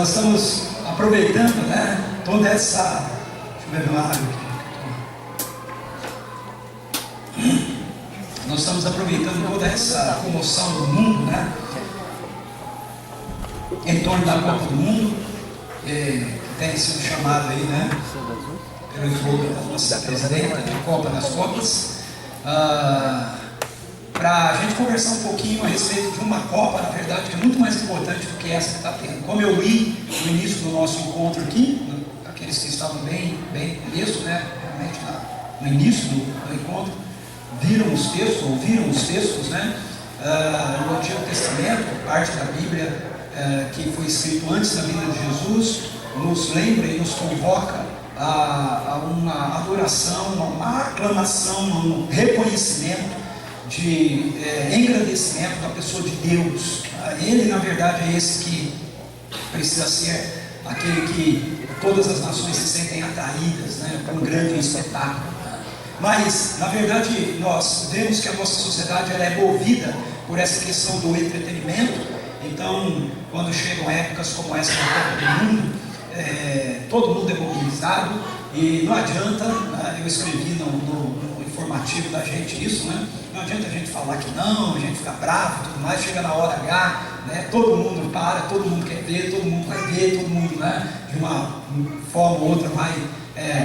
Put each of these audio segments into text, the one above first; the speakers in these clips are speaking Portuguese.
nós estamos aproveitando, né, toda essa... Deixa eu beber uma água aqui. Nós estamos aproveitando toda essa comoção do mundo, né, em torno da Copa do Mundo, que tem sido chamado aí, né, pelo slogan da nossa presidenta, de Copa das Copas, para a gente conversar um pouquinho a respeito de uma Copa, na verdade, que é muito mais importante do que essa que está tendo. Como eu li no início do nosso encontro aqui, aqueles que estavam bem no começo, né, realmente no início do encontro, viram os textos, ouviram os textos, né, no Antigo Testamento, parte da Bíblia que foi escrito antes da vinda de Jesus, nos lembra e nos convoca a uma adoração, a uma aclamação, a um reconhecimento de engrandecimento da pessoa de Deus. Ele, na verdade, é esse que precisa ser aquele que todas as nações se sentem atraídas, né, por um grande espetáculo. Mas, na verdade, nós vemos que a nossa sociedade ela é movida por essa questão do entretenimento. Então, quando chegam épocas como essa da Copa do Mundo, todo mundo é mobilizado e não adianta, né, eu escrevi no informativo da gente isso, né? Não adianta a gente falar que não, a gente fica bravo e tudo mais, chega na hora H, né, todo mundo para, todo mundo quer ver, todo mundo vai ver, todo mundo, né, de uma forma ou outra vai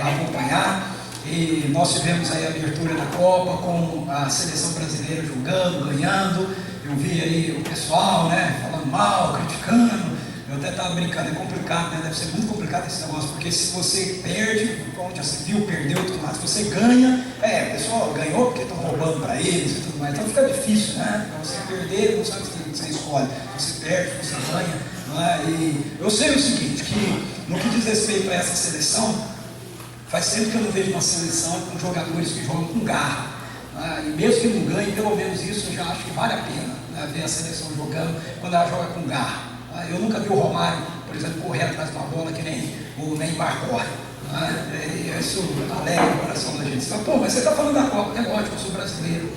acompanhar. E nós tivemos aí a abertura da Copa com a seleção brasileira jogando, ganhando. Eu vi aí o pessoal, né, falando mal, criticando. Eu até estava brincando, é complicado, né? Deve ser muito complicado esse negócio, porque se você perde, onde já se viu, perdeu e tudo mais, se você ganha, o pessoal ganhou porque estão roubando para eles e tudo mais, então fica difícil, né? Para você perder, não sabe o que você escolhe, você perde, você ganha, não é? E eu sei o seguinte, que no que diz respeito a essa seleção, faz tempo que eu não vejo uma seleção com jogadores que jogam com garra, né? E mesmo que não ganhe, pelo menos isso eu já acho que vale a pena, né? Ver a seleção jogando quando ela joga com garra. Eu nunca vi o Romário, por exemplo, correr atrás de uma bola que nem o Neymar corre, né? Isso alegra o coração da gente. Você fala, pô, mas você está falando da Copa, é lógico, eu sou brasileiro,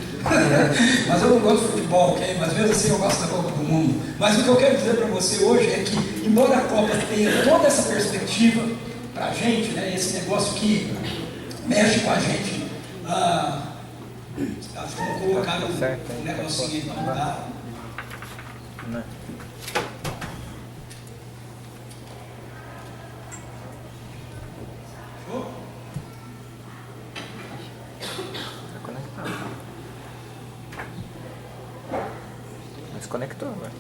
mas eu não gosto de futebol, ok? Mas mesmo assim eu gosto da Copa do Mundo. Mas o que eu quero dizer para você hoje é que, embora a Copa tenha toda essa perspectiva para a gente, né, esse negócio que mexe com a gente, acho que eu vou colocar um negocinho aí para mudar. Desconectou agora.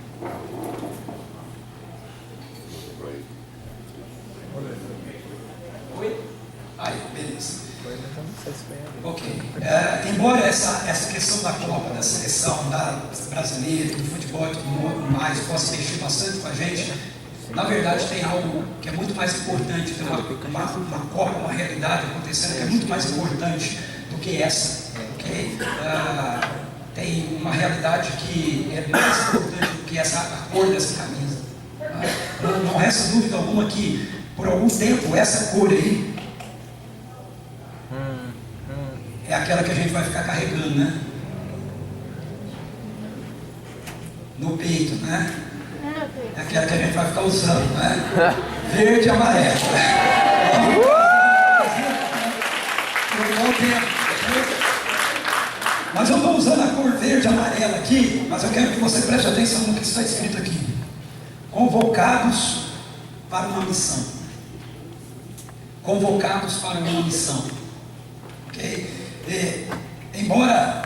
Oi? Aí, beleza. Ok. Embora essa questão da Copa, da seleção da brasileira, do futebol e tudo mais possa mexer bastante com a gente, na verdade tem algo que é muito mais importante, tem uma Copa, uma realidade acontecendo que é muito mais importante do que essa, ok? Tem uma realidade que é mais importante do que a cor dessa camisa. Não resta dúvida alguma que, por algum tempo, essa cor aí é aquela que a gente vai ficar carregando, né? No peito, né? É aquela que a gente vai ficar usando, né? Verde e amarelo. Mas eu estou usando a cor verde e amarela aqui, mas eu quero que você preste atenção no que está escrito aqui. Convocados para uma missão. Convocados para uma missão. Ok? Embora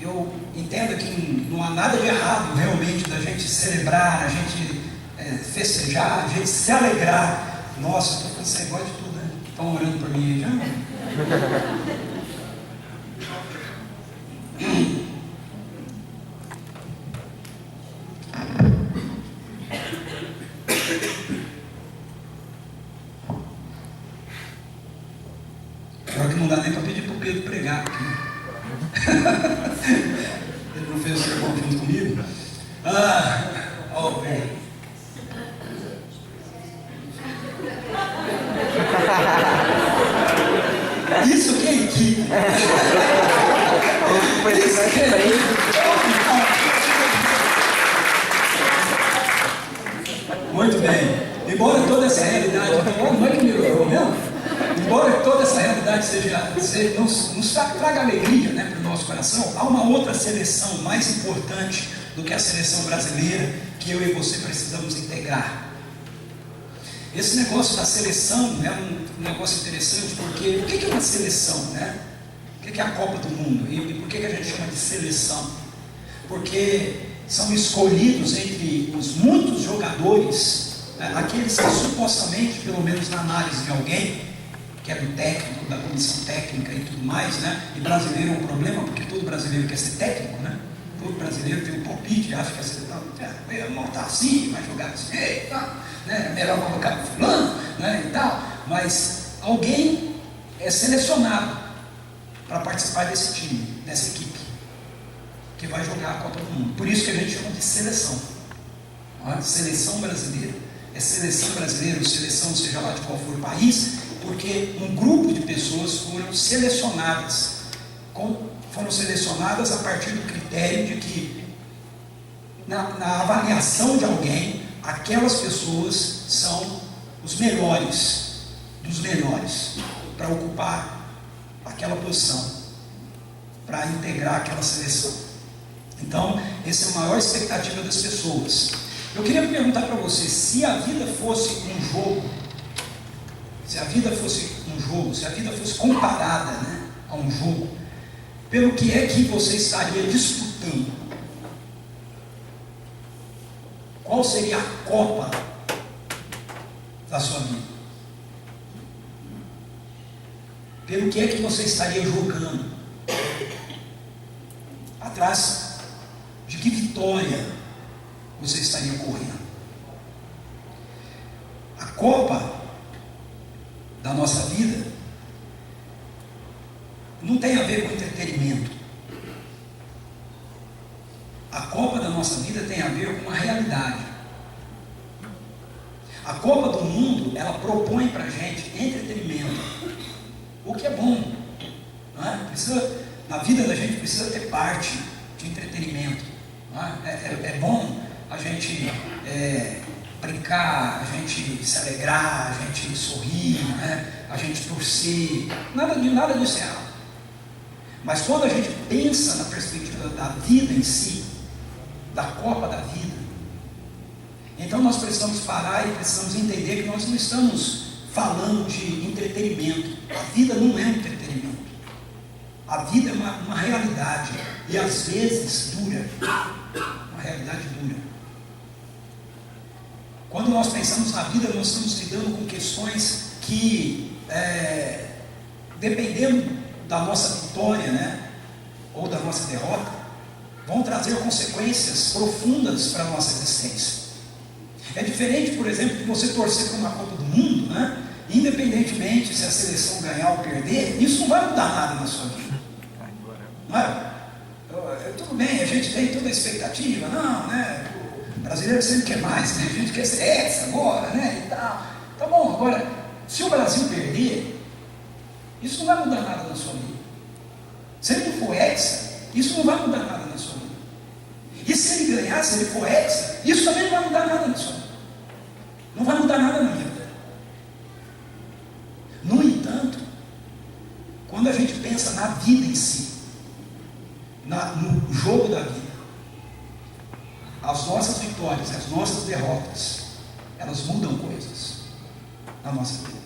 eu entenda que não há nada de errado realmente da gente celebrar, a gente festejar, a gente se alegrar. Nossa, eu estou falando esse negócio de tudo, né? Estão orando por mim aí já? Pior que não dá nem para pedir para o Pedro pregar aqui. Ele não fez o sermão junto comigo. Isso que é equipe. Isso que é equipe. Muito bem. embora toda essa realidade, não é que melhorou mesmo? Embora toda essa realidade nos traga alegria, né, para o nosso coração, há uma outra seleção mais importante do que a seleção brasileira que eu e você precisamos integrar. Esse negócio da seleção é um negócio interessante, porque o que é uma seleção, né? O que é a Copa do Mundo? E por que a gente chama de seleção? Porque são escolhidos entre os muitos jogadores, aqueles que supostamente, pelo menos na análise de alguém, que é do técnico, da comissão técnica e tudo mais, né? E brasileiro é um problema, porque todo brasileiro quer ser técnico, né? Todo brasileiro tem um palpite, acha que a seleção não está assim, vai jogar assim, né? Melhor colocar o fulano, né? E tal. Mas alguém é selecionado para participar desse time, dessa equipe, que vai jogar a Copa do Mundo. Por isso que a gente chama de seleção. Seleção brasileira. É seleção brasileira, ou seleção, seja lá de qual for o país, porque um grupo de pessoas foram selecionadas a partir do critério de que, na avaliação de alguém, aquelas pessoas são os melhores dos melhores para ocupar aquela posição, para integrar aquela seleção. Então, essa é a maior expectativa das pessoas. Eu queria perguntar para você, se a vida fosse um jogo, se a vida fosse comparada, né, a um jogo, pelo que é que você estaria disputando? Qual seria a Copa da sua vida? Pelo que é que você estaria jogando? Atrás de que vitória você estaria correndo? A Copa da nossa vida não tem a ver com entretenimento. A Copa da nossa vida tem a ver com uma realidade. A Copa do Mundo, ela propõe para a gente entretenimento, o que é bom, não é? Na vida da gente precisa ter parte de entretenimento, não é? É bom a gente brincar, a gente se alegrar, a gente sorrir, né? A gente torcer, nada disso é errado. Mas quando a gente pensa na perspectiva da vida em si, da Copa da vida, então nós precisamos parar e precisamos entender que nós não estamos falando de entretenimento. A vida não é um entretenimento. A vida é uma realidade, e às vezes dura, uma realidade dura. Quando nós pensamos na vida, nós estamos lidando com questões que, dependendo da nossa vitória, né, ou da nossa derrota, vão trazer consequências profundas para a nossa existência. É diferente, por exemplo, de você torcer para uma Copa do Mundo, né? Independentemente se a seleção ganhar ou perder, isso não vai mudar nada na sua vida. Não é? Tudo bem, a gente tem toda a expectativa, não, né? O brasileiro sempre quer mais, né? A gente quer ser essa agora, né? E tal. Tá bom, agora, se o Brasil perder, isso não vai mudar nada na sua vida. Se ele não for hexa, isso não vai mudar nada na sua vida. E se ele ganhar, se ele for hexa, isso também não vai mudar nada na sua vida. Não vai mudar nada na minha vida. No entanto, quando a gente pensa na vida em si, no jogo da vida, as nossas vitórias, as nossas derrotas, elas mudam coisas na nossa vida.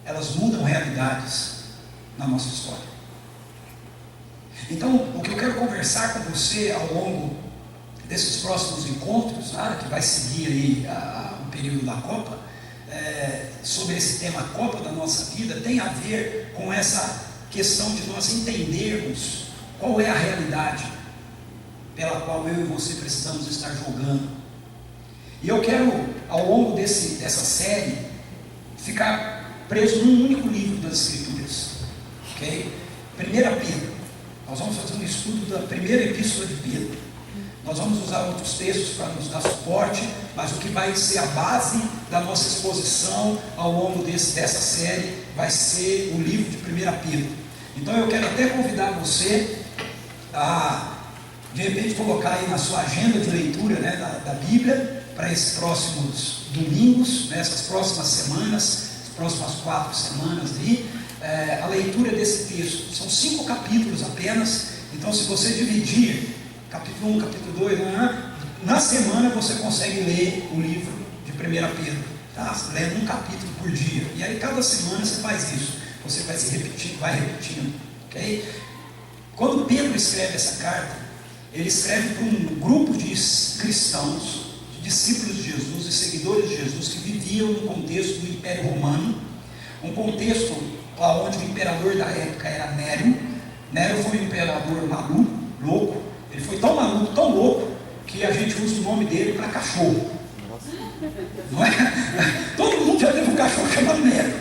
Elas mudam realidades na nossa história. Então, o que eu quero conversar com você ao longo desses próximos encontros, que vai seguir aí o período da Copa, sobre esse tema Copa da nossa vida, tem a ver com essa questão de nós entendermos qual é a realidade pela qual eu e você precisamos estar jogando. E eu quero, ao longo dessa série, ficar preso num único livro das Escrituras, ok? 1 Pedro. Nós vamos fazer um estudo da primeira epístola de Pedro. Nós vamos usar outros textos para nos dar suporte, mas o que vai ser a base da nossa exposição ao longo dessa série vai ser o livro de 1 Pedro. Então eu quero até convidar você a, de repente, colocar aí na sua agenda de leitura, né, da Bíblia, para esses próximos domingos, nessas próximas semanas, as próximas 4 semanas aí, a leitura desse texto. São 5 capítulos apenas, então se você dividir capítulo 1, capítulo 2, na semana você consegue ler o livro de 1 Pedro, tá? Lendo um capítulo por dia, e aí cada semana você faz isso, você vai se repetindo, vai repetindo, ok? Quando Pedro escreve essa carta, ele escreve para um grupo de cristãos, de discípulos de Jesus e seguidores de Jesus que viviam no contexto do Império Romano, um contexto onde o imperador da época era Nério. Nério foi um imperador maluco, louco. Ele foi tão maluco, tão louco, que a gente usa o nome dele para cachorro. Não é? Todo mundo já teve um cachorro chamado Nério.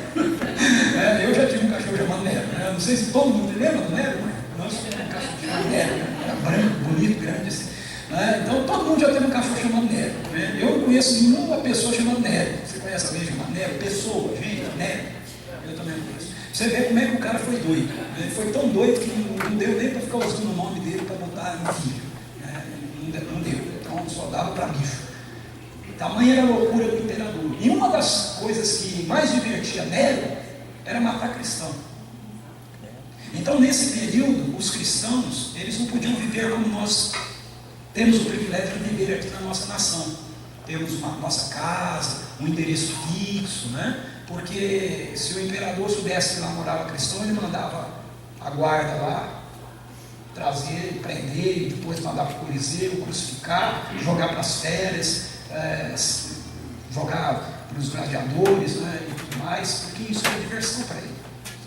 Eu já tive um cachorro chamado Nério. Não sei se todo mundo lembra do Nério, né? Nossa, um cachorro chamado Nério. Era branco, bonito, grande assim. Então todo mundo já teve um cachorro chamado Nério. Eu não conheço nenhuma pessoa chamada Nério. Você conhece alguém chamado Nério? Pessoa, gente, Nério. Eu também não conheço. Você vê como é que o cara foi doido. Ele foi tão doido que não deu nem para ficar usando o nome dele para botar no filho. Não deu. Então só dava para bicho. Tamanha era a loucura do imperador. E uma das coisas que mais divertia Nério era matar cristão. Então nesse período, os cristãos, eles não podiam viver como nós temos o privilégio de viver aqui na nossa nação. Temos uma nossa casa, um endereço fixo, né? Porque se o imperador soubesse que lá morava cristão, ele mandava a guarda lá, trazer, prender, e depois mandar para o Coliseu, crucificar, jogar para as férias, jogar para os gladiadores, né, e tudo mais, porque isso era diversão para ele.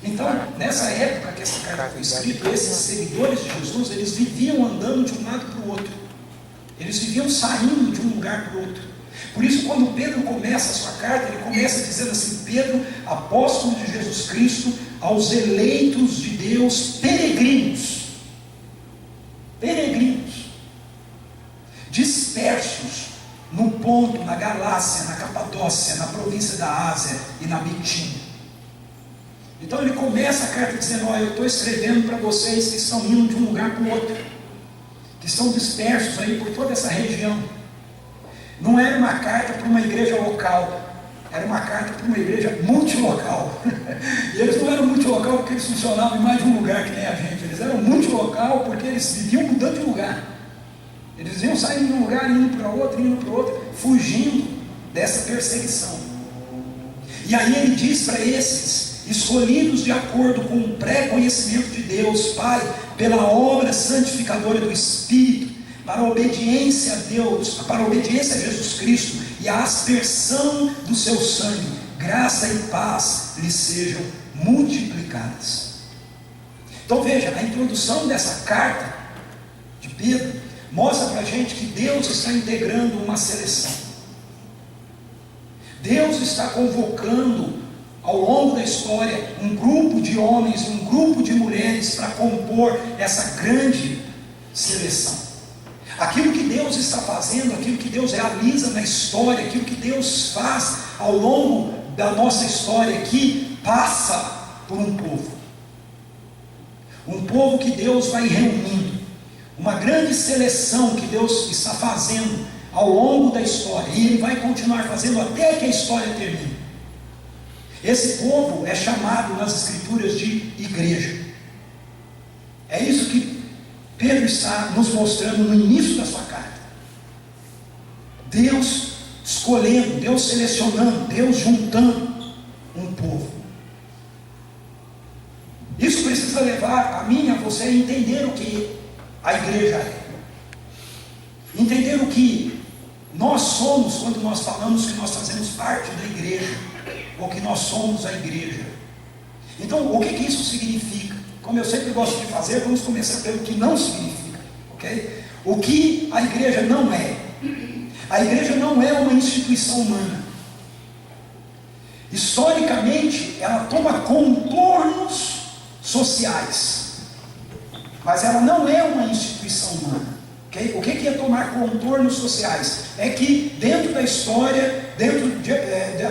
Então, nessa época que essa carta foi escrita, esses seguidores de Jesus, eles viviam andando de um lado para o outro. Eles viviam saindo de um lugar para o outro. Por isso, quando Pedro começa a sua carta, ele começa dizendo assim: Pedro, apóstolo de Jesus Cristo, aos eleitos de Deus, peregrinos, dispersos no Ponto, na Galácia, na Capadócia, na província da Ásia e na Bitínia. Então ele começa a carta dizendo: olha, eu estou escrevendo para vocês que estão indo de um lugar para o outro, que estão dispersos aí por toda essa região. Não era uma carta para uma igreja local, era uma carta para uma igreja multilocal. E eles não eram multilocal porque eles funcionavam em mais de um lugar que nem a gente. Eles eram multilocal porque eles viviam mudando de lugar. Eles iam saindo de um lugar, indo para outro, fugindo dessa perseguição. E aí ele diz para esses escolhidos de acordo com o pré-conhecimento de Deus Pai, pela obra santificadora do Espírito, para a obediência a Deus, para a obediência a Jesus Cristo e a aspersão do seu sangue, graça e paz lhes sejam multiplicadas. Então veja, a introdução dessa carta de Pedro mostra para a gente que Deus está integrando uma seleção. Deus está convocando ao longo da história um grupo de homens e um grupo de mulheres para compor essa grande seleção. Aquilo que Deus está fazendo, aquilo que Deus realiza na história, aquilo que Deus faz ao longo da nossa história aqui, passa por um povo. Um povo que Deus vai reunindo. Uma grande seleção que Deus está fazendo ao longo da história. E Ele vai continuar fazendo até que a história termine. Esse povo é chamado nas Escrituras de igreja. É isso que Pedro está nos mostrando no início da sua carta. Deus escolhendo, Deus selecionando, Deus juntando um povo. Isso precisa levar a mim e a você a entender o que a igreja é. Entender o que nós somos quando nós falamos que nós fazemos parte da igreja, ou que nós somos a igreja. Então, o que isso significa? Como eu sempre gosto de fazer, vamos começar pelo que não significa, ok? O que a igreja não é? A igreja não é uma instituição humana. Historicamente, ela toma contornos sociais, mas ela não é uma instituição humana. Okay? O que é tomar contornos sociais? É que dentro da história, dentro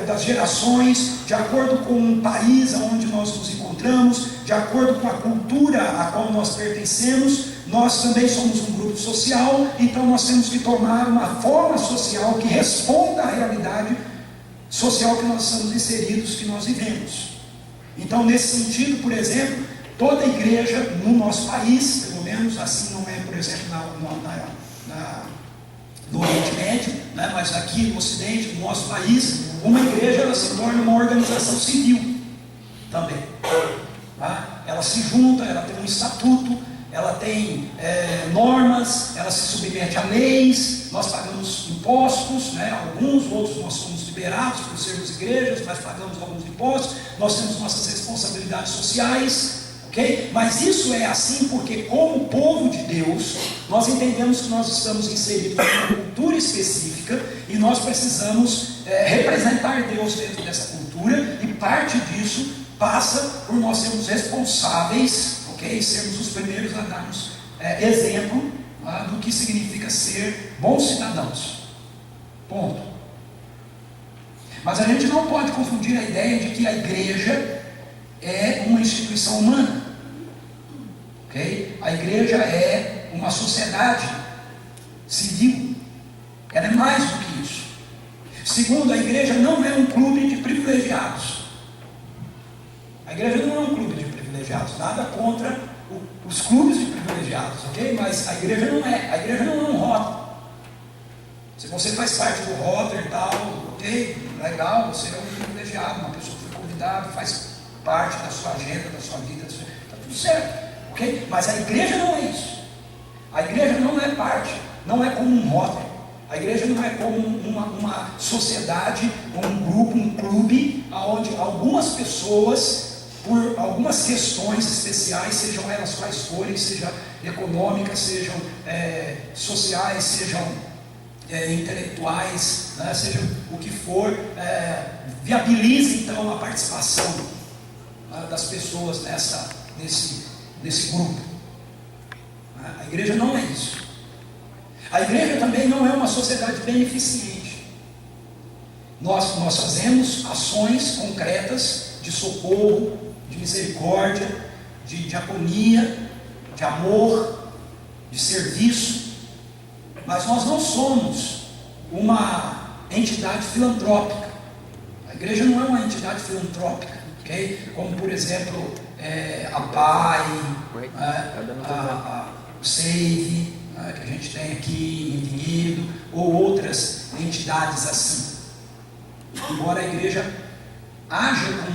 das gerações, de acordo com o país onde nós nos encontramos, de acordo com a cultura a qual nós pertencemos, nós também somos um grupo social, então nós temos que tomar uma forma social que responda à realidade social que nós estamos inseridos, que nós vivemos. Então, nesse sentido, por exemplo, toda igreja no nosso país, pelo menos assim não é, por exemplo, no Oriente Médio, né, mas aqui no Ocidente, no nosso país, uma igreja ela se torna uma organização civil também. Tá? Ela se junta, ela tem um estatuto, ela tem normas, ela se submete a leis, nós pagamos impostos, né? Alguns, outros nós somos liberados por sermos igrejas, mas pagamos alguns impostos, nós temos nossas responsabilidades sociais, ok? Mas isso é assim porque, como povo de Deus, nós entendemos que nós estamos inseridos em uma cultura específica e nós precisamos representar Deus dentro dessa cultura, e parte disso passa por nós sermos responsáveis, ok? Sermos os primeiros a darmos exemplo do que significa ser bons cidadãos. Ponto. Mas a gente não pode confundir a ideia de que a igreja é uma instituição humana. Okay? A igreja é uma sociedade civil. Ela é mais do que isso. Segundo, a igreja não é um clube de privilegiados. A igreja não é um clube de privilegiados. Nada contra os clubes de privilegiados, ok? Mas a igreja não é. A igreja não é um rótulo. Se você faz parte do rótulo e tal, ok? Legal, você é um privilegiado, uma pessoa que foi convidada, faz parte da sua agenda, da sua vida, está tudo certo, ok? Mas a igreja não é isso. A igreja não é parte, não é como um rótulo. A igreja não é como uma sociedade, um grupo, um clube, onde algumas pessoas, por algumas questões especiais, sejam elas quais forem, sejam econômicas, sejam sociais, sejam intelectuais, né, seja o que for, viabilize então a participação das pessoas nesse grupo. A igreja não é isso. A igreja também não é uma sociedade beneficente. Nós fazemos ações concretas de socorro, de misericórdia, de diaconia, de amor, de serviço, mas nós não somos uma entidade filantrópica. A igreja não é uma entidade filantrópica, ok? Como por exemplo a PAI, o SAVE, que a gente tem aqui em Vinhedo, ou outras entidades assim. Embora a igreja haja com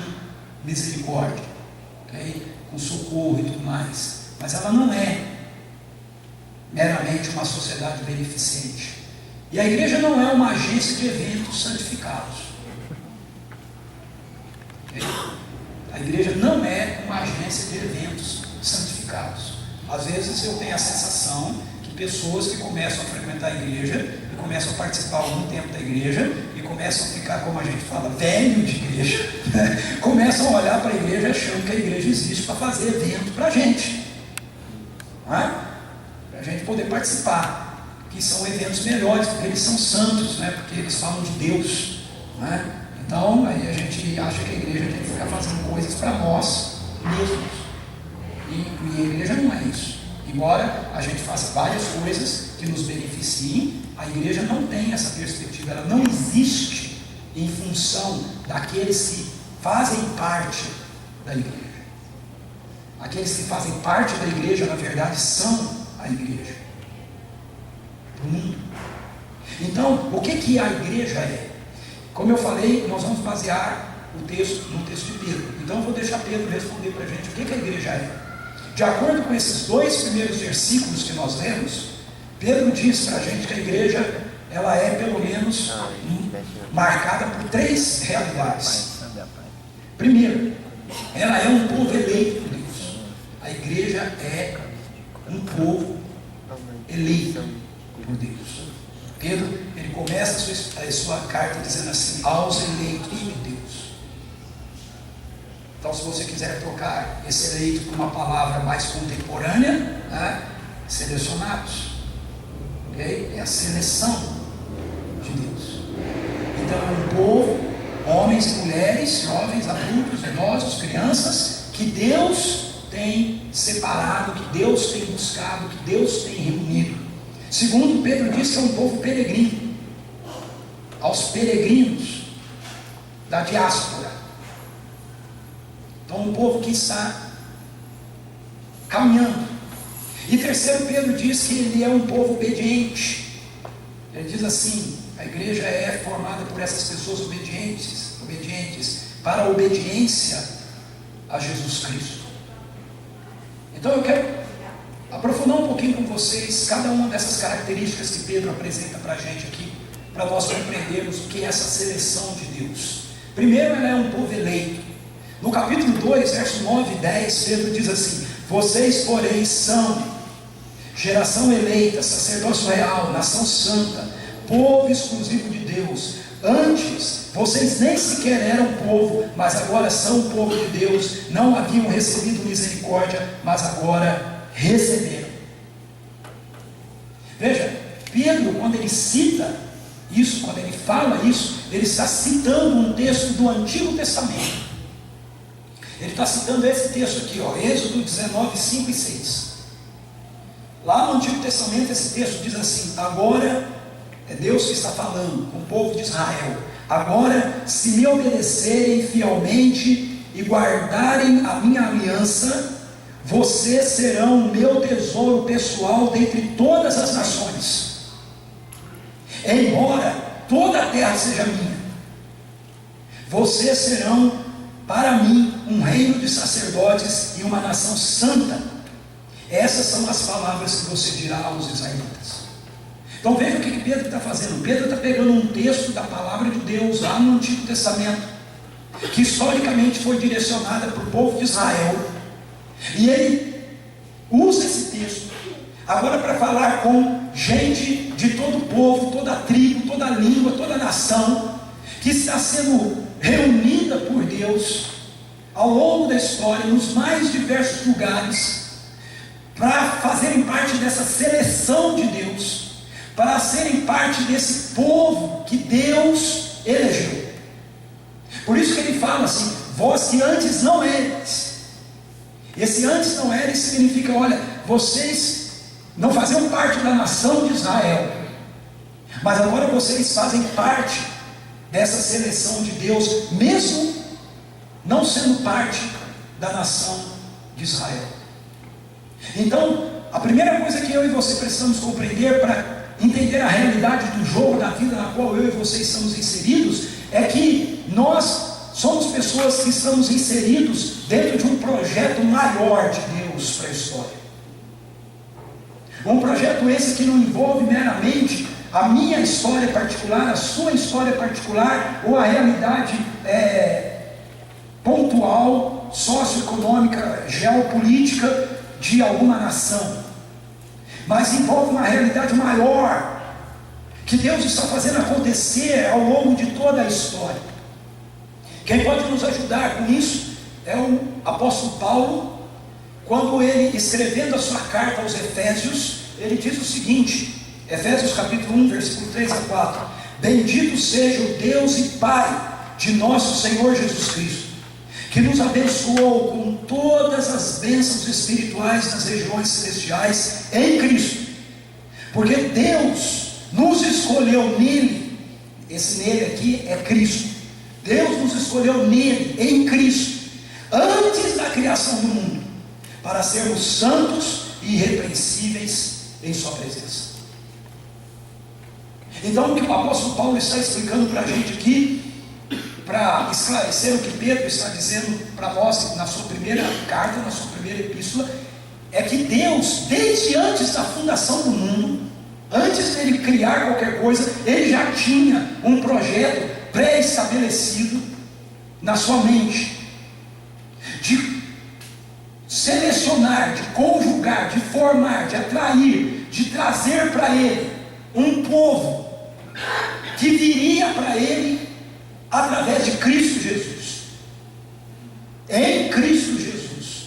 misericórdia, okay? Com socorro e tudo mais, mas ela não é meramente uma sociedade beneficente. E a igreja não é uma agência de eventos santificados. Okay? A igreja não é uma agência de eventos santificados. Às vezes eu tenho a sensação que pessoas que começam a frequentar a igreja e começam a participar algum tempo da igreja e começam a ficar, como a gente fala, velho de igreja, né? Começam a olhar para a igreja achando que a igreja existe para fazer evento para a gente, para a gente poder participar, que são eventos melhores, porque eles são santos, né? Porque eles falam de Deus, né? Então aí a gente acha que a igreja tem que ficar fazendo coisas para nós mesmos, e a igreja não é isso. Embora a gente faça várias coisas que nos beneficiem, a igreja não tem essa perspectiva, ela não existe em função daqueles que fazem parte da igreja. Aqueles que fazem parte da igreja, na verdade, são a igreja do mundo. Então, o que a igreja é? Como eu falei, nós vamos basear no texto de Pedro. Então eu vou deixar Pedro responder para a gente o que a igreja é. De acordo com esses dois primeiros versículos que nós lemos, Pedro diz para a gente que a igreja ela é pelo menos marcada por três realidades. Primeiro, ela é um povo eleito por Deus. A igreja é um povo eleito por Deus. Pedro, ele começa a sua carta dizendo assim: aos eleitos de Deus. Então, se você quiser trocar esse eleito por uma palavra mais contemporânea, né? Selecionados, okay? É a seleção de Deus. Então é um povo, homens e mulheres, jovens, adultos, idosos, crianças, que Deus tem separado, que Deus tem buscado, que Deus tem reunido. Segundo, Pedro diz que é um povo peregrino. Aos peregrinos da diáspora. Então, um povo que está caminhando. E terceiro, Pedro diz que ele é um povo obediente. Ele diz assim: a igreja é formada por essas pessoas obedientes para a obediência a Jesus Cristo. Então eu quero aprofundar um pouquinho com vocês cada uma dessas características que Pedro apresenta para a gente aqui, para nós compreendermos o que é essa seleção de Deus. Primeiro, ela é um povo eleito. No capítulo 2, verso 9 e 10, Pedro diz assim: vocês, porém, são geração eleita, sacerdócio real, nação santa, povo exclusivo de Deus. Antes, vocês nem sequer eram povo, mas agora são povo de Deus. Não haviam recebido misericórdia, mas agora receberam. Veja, Pedro, quando ele cita isso, quando ele fala isso, ele está citando um texto do Antigo Testamento. Ele está citando esse texto aqui, ó, Êxodo 19, 5 e 6. Lá no Antigo Testamento esse texto diz assim: agora é Deus que está falando com o povo de Israel. Agora, se me obedecerem fielmente e guardarem a minha aliança, vocês serão o meu tesouro pessoal dentre todas as nações. Embora toda a terra seja minha, vocês serão para mim um reino de sacerdotes e uma nação santa. Essas são as palavras que você dirá aos israelitas. Então veja o que Pedro está fazendo. Pedro está pegando um texto da palavra de Deus lá no Antigo Testamento, que historicamente foi direcionada para o povo de Israel, e ele usa esse texto agora para falar com gente de todo o povo, toda a tribo, toda a língua, toda a nação, que está sendo reunida por Deus ao longo da história, nos mais diversos lugares, para fazerem parte dessa seleção de Deus, para serem parte desse povo que Deus elegeu. Por isso que ele fala assim: vós que antes não eres. Esse antes não eres significa: olha, vocês não faziam parte da nação de Israel, mas agora vocês fazem parte dessa seleção de Deus, mesmo não sendo parte da nação de Israel. Então, a primeira coisa que eu e você precisamos compreender para entender a realidade do jogo da vida na qual eu e você estamos inseridos, é que nós somos pessoas que estamos inseridos dentro de um projeto maior de Deus para a história. Um projeto esse que não envolve meramente a minha história particular, a sua história particular, ou a realidade pontual, socioeconômica, geopolítica de alguma nação, mas envolve uma realidade maior, que Deus está fazendo acontecer ao longo de toda a história. Quem pode nos ajudar com isso é o apóstolo Paulo, quando ele, escrevendo a sua carta aos Efésios, ele diz o seguinte, Efésios capítulo 1, versículo 3 a 4: bendito seja o Deus e Pai de nosso Senhor Jesus Cristo, que nos abençoou com todas as bênçãos espirituais nas regiões celestiais em Cristo, porque Deus nos escolheu nele. Esse nele aqui é Cristo. Deus nos escolheu nele, em Cristo, antes da criação do mundo, para sermos santos e irrepreensíveis em sua presença. Então, o que o apóstolo Paulo está explicando para a gente aqui, para esclarecer o que Pedro está dizendo para nós na sua primeira carta, na sua primeira epístola, é que Deus, desde antes da fundação do mundo, antes dele criar qualquer coisa, ele já tinha um projeto pré-estabelecido na sua mente, de selecionar, de conjugar, de formar, de atrair, de trazer para ele um povo que viria para ele através de Cristo Jesus. Em Cristo Jesus,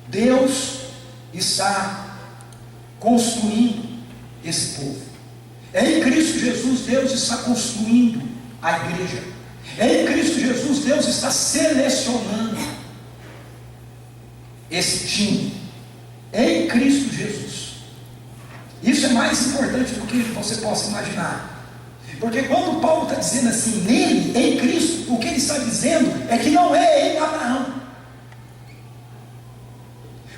Deus está construindo esse povo. Em Cristo Jesus, Deus está construindo a igreja. Em Cristo Jesus, Deus está selecionando. esse time, em Cristo Jesus. Isso é mais importante do que você possa imaginar. Porque quando Paulo está dizendo assim, nele, em Cristo, o que ele está dizendo é que não é em Abraão.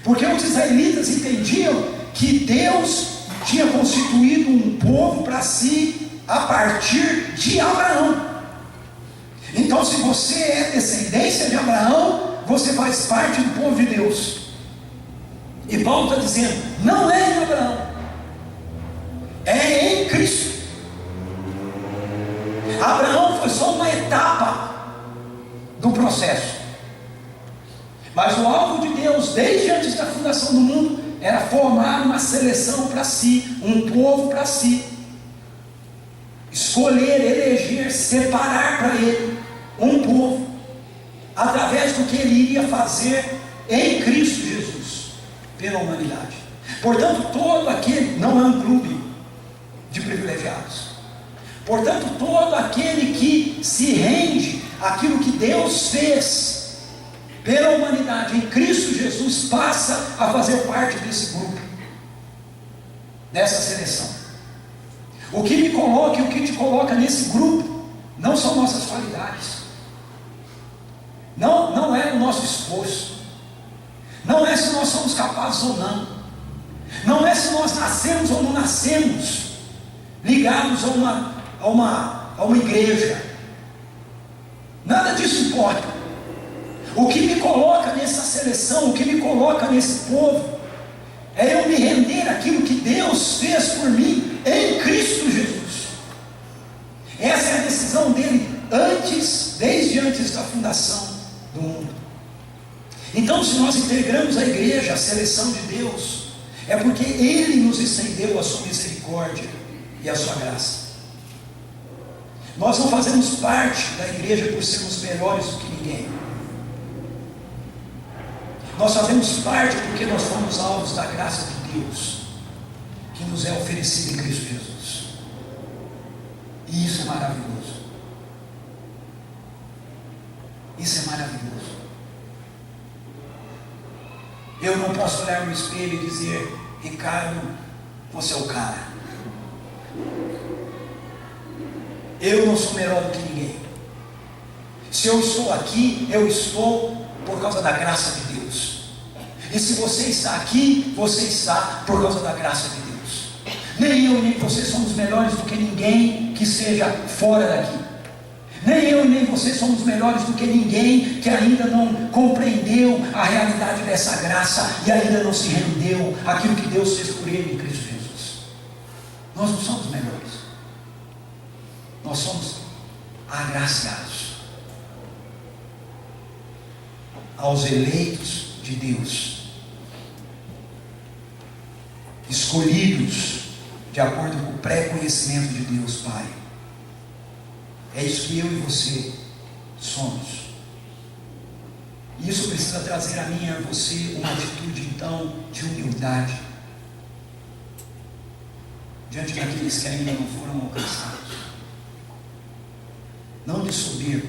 Porque os israelitas entendiam que Deus tinha constituído um povo para si a partir de Abraão. Então, se você é descendência de Abraão, você faz parte do povo de Deus. E Paulo está dizendo, não é em Abraão, é em Cristo. Abraão foi só uma etapa do processo, mas o alvo de Deus, desde antes da fundação do mundo, era formar uma seleção para si, um povo para si, escolher, eleger, separar para ele um povo, através do que ele iria fazer em Cristo Jesus, pela humanidade. Portanto, todo aquele, não é um clube de privilegiados. Portanto, todo aquele que se rende àquilo que Deus fez pela humanidade em Cristo Jesus, passa a fazer parte desse grupo, dessa seleção. O que me coloca e o que te coloca nesse grupo não são nossas qualidades, não é o nosso esforço, não é se nós somos capazes ou não é se nós nascemos ou não nascemos ligados a uma igreja. Nada disso importa. O que me coloca nessa seleção, o que me coloca nesse povo, é eu me render àquilo que Deus fez por mim em Cristo Jesus. Essa é a decisão dele desde antes da fundação do mundo. Então, se nós integramos a igreja, a seleção de Deus, é porque Ele nos estendeu a sua misericórdia e a sua graça. Nós não fazemos parte da igreja por sermos melhores do que ninguém. Nós fazemos parte porque nós fomos alvos da graça de Deus, que nos é oferecida em Cristo Jesus. E isso é maravilhoso. Isso é maravilhoso. Eu não posso olhar no espelho e dizer, Ricardo, você é o cara. Eu não sou melhor do que ninguém. Se eu estou aqui, eu estou por causa da graça de Deus. E se você está aqui, você está por causa da graça de Deus. Nem eu nem você somos melhores do que ninguém que esteja fora daqui. Nem eu nem você somos melhores do que ninguém que ainda não compreendeu a realidade dessa graça e ainda não se rendeu àquilo que Deus fez por ele em Cristo Jesus. Nós não somos melhores. Nós somos agraciados aos eleitos de Deus, escolhidos de acordo com o pré-conhecimento de Deus Pai. É isso que eu e você somos. E isso precisa trazer a mim e a você uma atitude então de humildade diante daqueles que ainda não foram alcançados. Não de soberba,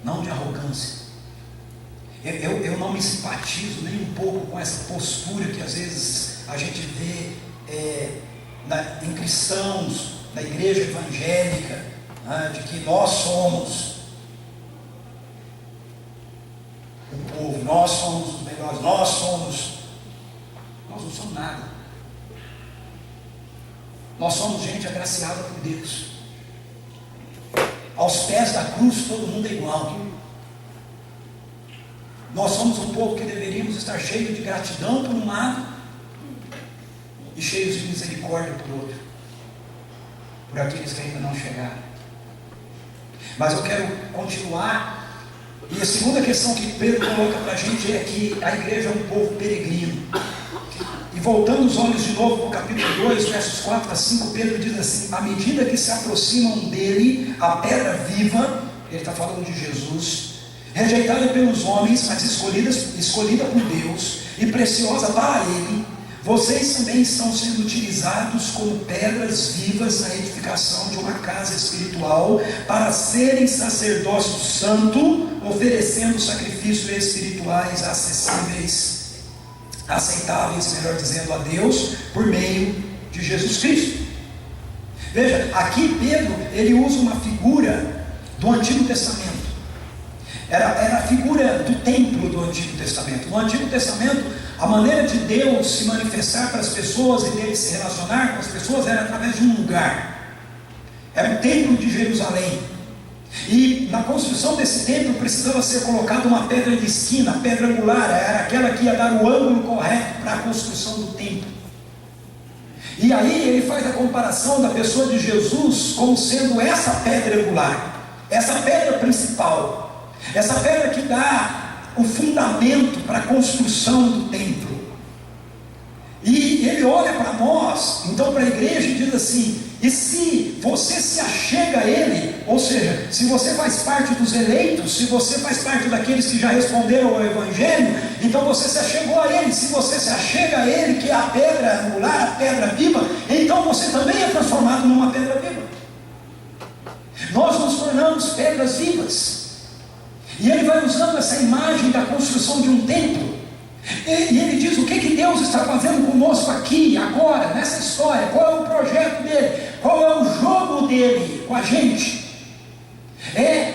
não de arrogância. Eu não me simpatizo nem um pouco com essa postura que às vezes a gente vê em cristãos, na igreja evangélica, de que nós somos o povo, nós somos os melhores, nós não somos nada. Nós somos gente agraciada por Deus. Aos pés da cruz todo mundo é igual. Nós somos um povo que deveríamos estar cheios de gratidão por um lado e cheios de misericórdia por outro, por aqueles que ainda não chegaram. Mas eu quero continuar. E a segunda questão que Pedro coloca para a gente é que a igreja é um povo peregrino. E voltando os olhos de novo para o capítulo 2, versos 4 a 5, Pedro diz assim: à medida que se aproximam dele, a pedra viva, ele está falando de Jesus, rejeitada pelos homens, mas escolhida por Deus e preciosa para ele, vocês também estão sendo utilizados como pedras vivas na edificação de uma casa espiritual, para serem sacerdócio santo, oferecendo sacrifícios espirituais acessíveis aceitáveis, melhor dizendo, a Deus, por meio de Jesus Cristo. Veja, aqui Pedro, ele usa uma figura do Antigo Testamento. Era a figura do templo do Antigo Testamento. No Antigo Testamento, a maneira de Deus se manifestar para as pessoas e dele se relacionar com as pessoas era através de um lugar. Era o templo de Jerusalém. E na construção desse templo precisava ser colocada uma pedra de esquina, pedra angular, era aquela que ia dar o ângulo correto para a construção do templo. E aí ele faz a comparação da pessoa de Jesus como sendo essa pedra angular, essa pedra principal, essa pedra que dá o fundamento para a construção do templo. E ele olha para nós, então para a igreja, e diz assim: e se você se achega a Ele, ou seja, se você faz parte dos eleitos, se você faz parte daqueles que já responderam ao Evangelho, então você se achegou a Ele. Se você se achega a Ele, que é a pedra angular, a pedra viva, então você também é transformado numa pedra viva. Nós nos tornamos pedras vivas. E ele vai usando essa imagem da construção de um templo. E ele diz o que Deus está fazendo conosco aqui, agora, nessa história. Qual é o projeto dele? Qual é o jogo dele com a gente? É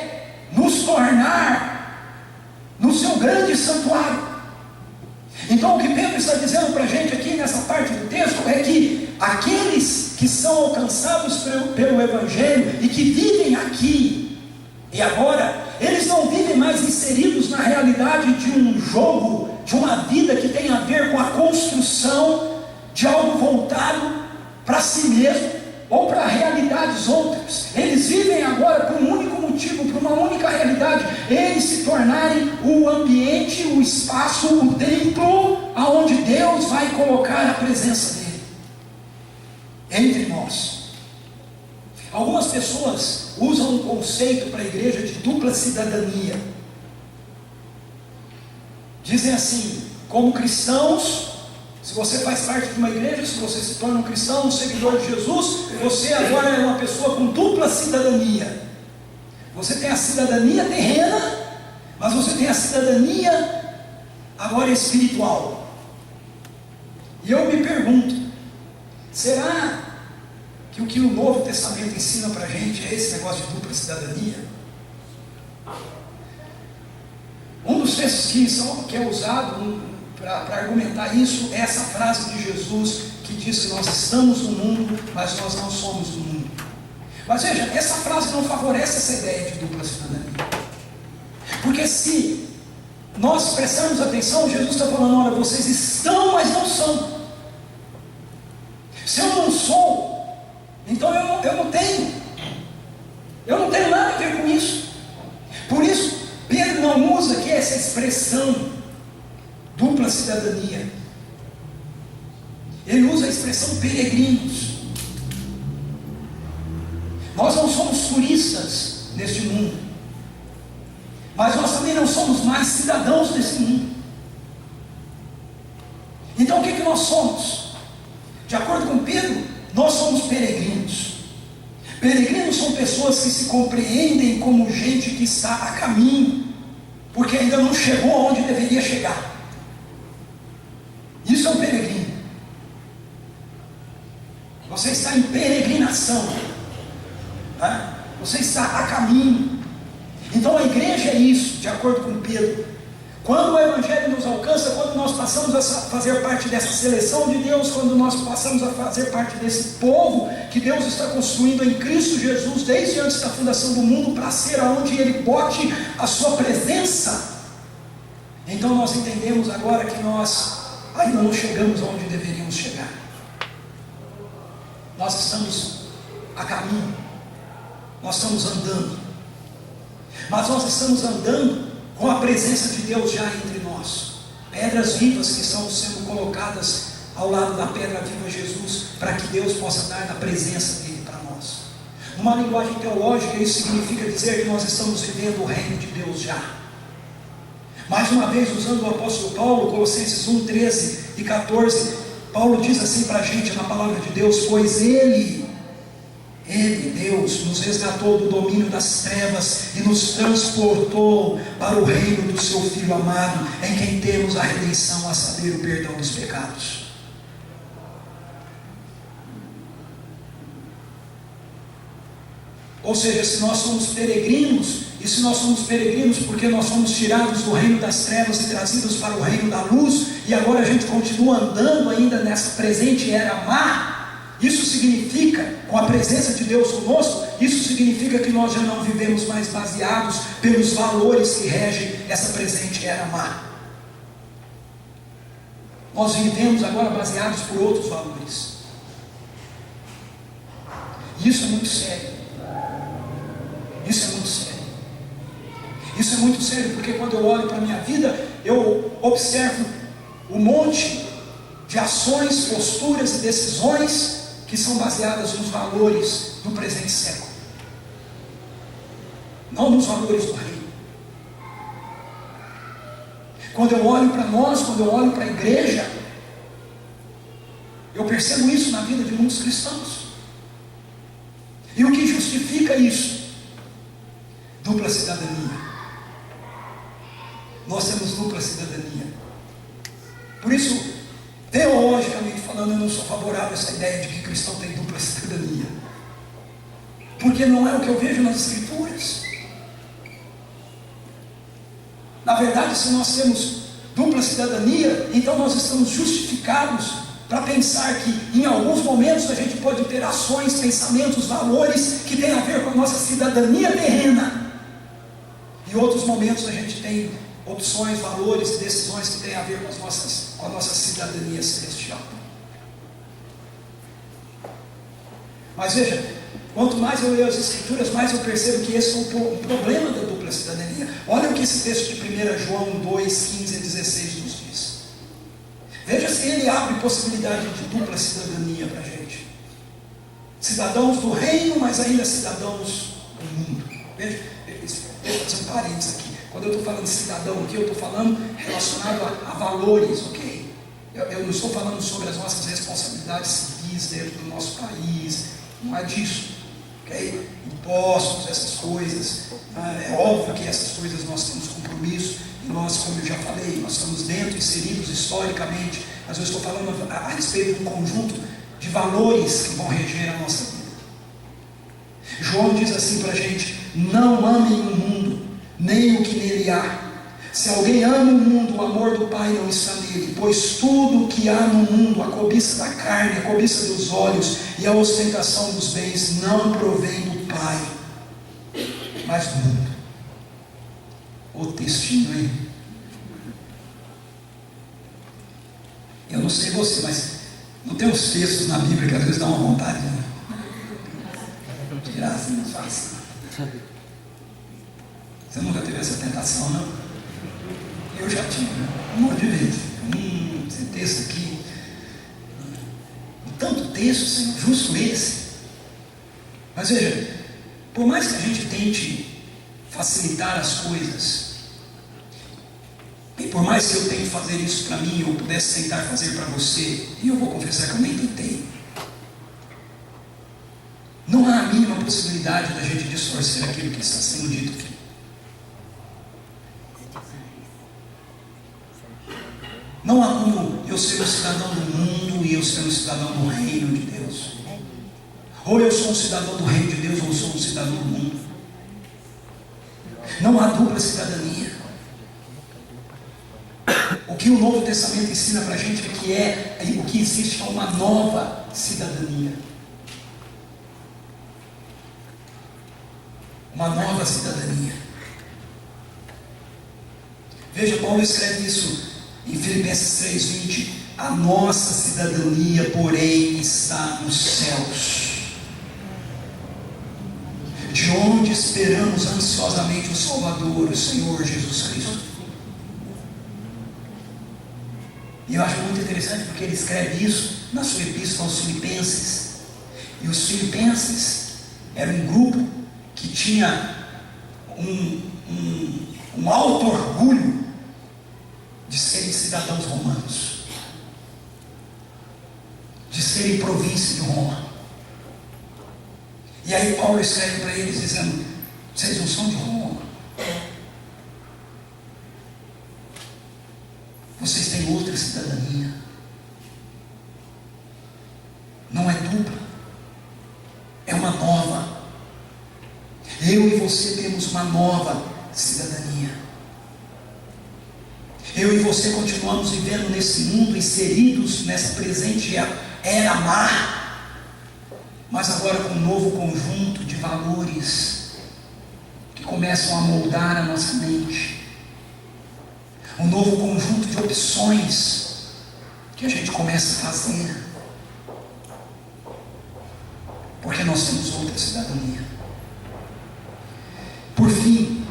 nos tornar no seu grande santuário. Então o que Pedro está dizendo para a gente aqui nessa parte do texto é que aqueles que são alcançados pelo Evangelho e que vivem aqui e agora, eles não vivem mais inseridos na realidade de um jogo, de uma vida que tem a ver com a construção de algo voltado para si mesmo ou para realidades outras. Eles vivem agora por um único motivo, por uma única realidade: eles se tornarem o ambiente, o espaço, o templo aonde Deus vai colocar a presença dele entre nós. Algumas pessoas usam um conceito para a igreja de dupla cidadania. Dizem assim: como cristãos, se você faz parte de uma igreja, se você se torna um cristão, um seguidor de Jesus, você agora é uma pessoa com dupla cidadania. Você tem a cidadania terrena, mas você tem a cidadania agora espiritual. E eu me pergunto: será que o Novo Testamento ensina para a gente é esse negócio de dupla cidadania? Um dos textos que é usado para argumentar isso é essa frase de Jesus que diz que nós estamos no mundo, mas nós não somos do mundo. Mas veja, essa frase não favorece essa ideia de dupla cidadania, porque se nós prestarmos atenção, Jesus está falando: olha, vocês estão, mas não são. Se eu não sou, então eu não tenho nada a ver com isso. Por isso Pedro não usa aqui essa expressão dupla cidadania. Ele usa a expressão peregrinos. Nós não somos turistas neste mundo, mas nós também não somos mais cidadãos desse mundo. Então o que nós somos? De acordo com Pedro, nós somos peregrinos. Peregrinos são pessoas que se compreendem como gente que está a caminho, porque ainda não chegou onde deveria chegar. Isso é um peregrino. Você está em peregrinação, né? Você está a caminho. Então a igreja é isso, de acordo com Pedro. Quando o Evangelho nos alcança, quando nós passamos a fazer parte dessa seleção de Deus, quando nós passamos a fazer parte desse povo que Deus está construindo em Cristo Jesus, desde antes da fundação do mundo, para ser aonde Ele bote a sua presença, então nós entendemos agora que nós ainda não chegamos aonde deveríamos chegar. Nós estamos a caminho, nós estamos andando, mas nós estamos andando com a presença de Deus já entre nós, pedras vivas que estão sendo colocadas ao lado da pedra viva Jesus, para que Deus possa dar a presença dele para nós. Numa linguagem teológica, isso significa dizer que nós estamos vivendo o reino de Deus já. Mais uma vez, usando o apóstolo Paulo, Colossenses 1, 13 e 14, Paulo diz assim para a gente na palavra de Deus: pois Ele Ele, Deus, nos resgatou do domínio das trevas e nos transportou para o reino do seu Filho amado, em quem temos a redenção, a saber, o perdão dos pecados. Ou seja, se nós somos peregrinos, e se nós somos peregrinos porque nós somos tirados do reino das trevas e trazidos para o reino da luz, e agora a gente continua andando ainda nessa presente era má, isso significa, com a presença de Deus conosco, isso significa que nós já não vivemos mais baseados pelos valores que regem essa presente era má. Nós vivemos agora baseados por outros valores. E isso é muito sério. Isso é muito sério. Isso é muito sério porque quando eu olho para a minha vida, eu observo um monte de ações, posturas e decisões que são baseadas nos valores do presente século, não nos valores do reino. Quando eu olho para nós, quando eu olho para a igreja, eu percebo isso na vida de muitos cristãos. E o que justifica isso? Dupla cidadania. Nós temos dupla cidadania. Por isso, teologicamente falando, eu não sou favorável a essa ideia de que cristão tem dupla cidadania, porque não é o que eu vejo nas Escrituras. Na verdade, se nós temos dupla cidadania, então nós estamos justificados para pensar que em alguns momentos a gente pode ter ações, pensamentos, valores que têm a ver com a nossa cidadania terrena, e em outros momentos a gente tem opções, valores e decisões que têm a ver com a nossa cidadania celestial. Mas veja, quanto mais eu leio as Escrituras, mais eu percebo que esse é um problema da dupla cidadania. Olha o que esse texto de 1 João 2, 15 a 16 nos diz. Veja se ele abre possibilidade de dupla cidadania para a gente. Cidadãos do reino, mas ainda cidadãos do mundo. Veja, deixa eu fazer um parênteses aqui. Quando eu estou falando de cidadão aqui, eu estou falando relacionado a valores, ok? Eu não estou falando sobre as nossas responsabilidades civis dentro do nosso país, não é disso, ok? Impostos, essas coisas, é óbvio que essas coisas nós temos compromisso, e nós, como eu já falei, nós estamos dentro, inseridos historicamente, mas eu estou falando a respeito de um conjunto de valores que vão reger a nossa vida. João diz assim para a gente: não amem o mundo, nem o que nele há. Se alguém ama o mundo, o amor do Pai não está nele, pois tudo o que há no mundo, a cobiça da carne, a cobiça dos olhos e a ostentação dos bens, não provém do Pai, mas do mundo. O textinho aí. Eu não sei você, mas não tem uns textos na Bíblia que às vezes dá uma vontade, né? Tirar assim, não fácil. Você nunca teve essa tentação, não? Eu já tive, um monte de vezes. Esse texto aqui. Tanto texto, Senhor, justo esse. Mas veja, por mais que a gente tente facilitar as coisas, e por mais que eu tente fazer isso para mim, eu pudesse tentar fazer para você, e eu vou confessar que eu nem tentei, não há a mínima possibilidade da gente distorcer aquilo que está sendo dito aqui. Não há como eu ser um cidadão do mundo e eu ser um cidadão do reino de Deus. Ou eu sou um cidadão do reino de Deus, ou eu sou um cidadão do mundo. Não há dupla cidadania. O que o Novo Testamento ensina para a gente é que o que existe é uma nova cidadania. Uma nova cidadania. Veja, Paulo escreve isso em Filipenses 3:20, a nossa cidadania, porém, está nos céus, de onde esperamos ansiosamente o Salvador, o Senhor Jesus Cristo. E eu acho muito interessante porque ele escreve isso na sua epístola aos Filipenses. E os Filipenses eram um grupo que tinha um alto orgulho de serem cidadãos romanos, de serem província de Roma. E aí Paulo escreve para eles dizendo: vocês não são de Roma, vocês têm outra cidadania, não é dupla, é uma nova. Eu e você temos uma nova cidadania. Eu e você continuamos vivendo nesse mundo, inseridos nessa presente era má, mas agora com um novo conjunto de valores que começam a moldar a nossa mente, um novo conjunto de opções que a gente começa a fazer, porque nós temos outra cidadania. Por fim,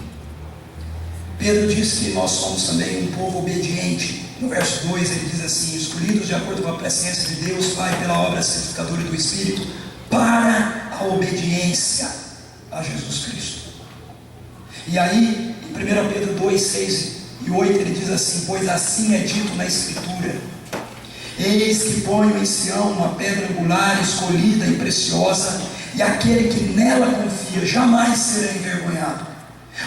Pedro diz que nós somos também um povo obediente. No verso 2 ele diz assim: escolhidos de acordo com a presciência de Deus Pai pela obra santificadora do Espírito, para a obediência a Jesus Cristo. E aí, em 1 Pedro 2, 6 e 8, ele diz assim: pois assim é dito na Escritura: eis que ponho em Sião uma pedra angular, escolhida e preciosa, e aquele que nela confia jamais será envergonhado.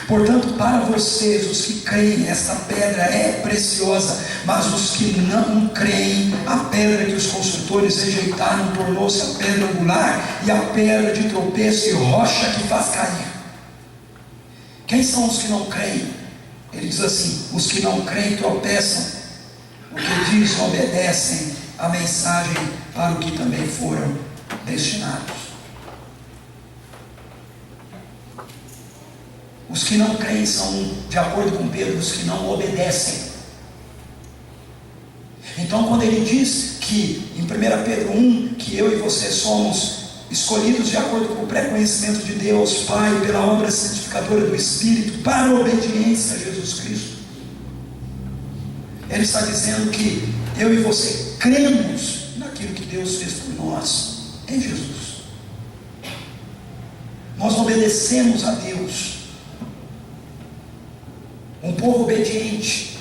Portanto, para vocês, os que creem, esta pedra é preciosa, mas os que não creem, a pedra que os construtores rejeitaram tornou-se a pedra angular, e a pedra de tropeço e rocha que faz cair. Quem são os que não creem? Ele diz assim: os que não creem tropeçam, o que diz obedecem a mensagem para o que também foram destinados. Os que não creem são, de acordo com Pedro, os que não obedecem. Então, quando ele diz que em 1 Pedro 1, que eu e você somos escolhidos de acordo com o pré-conhecimento de Deus Pai, pela obra santificadora do Espírito, para a obediência a Jesus Cristo, ele está dizendo que eu e você cremos naquilo que Deus fez por nós em Jesus. Nós obedecemos a Deus. Um povo obediente.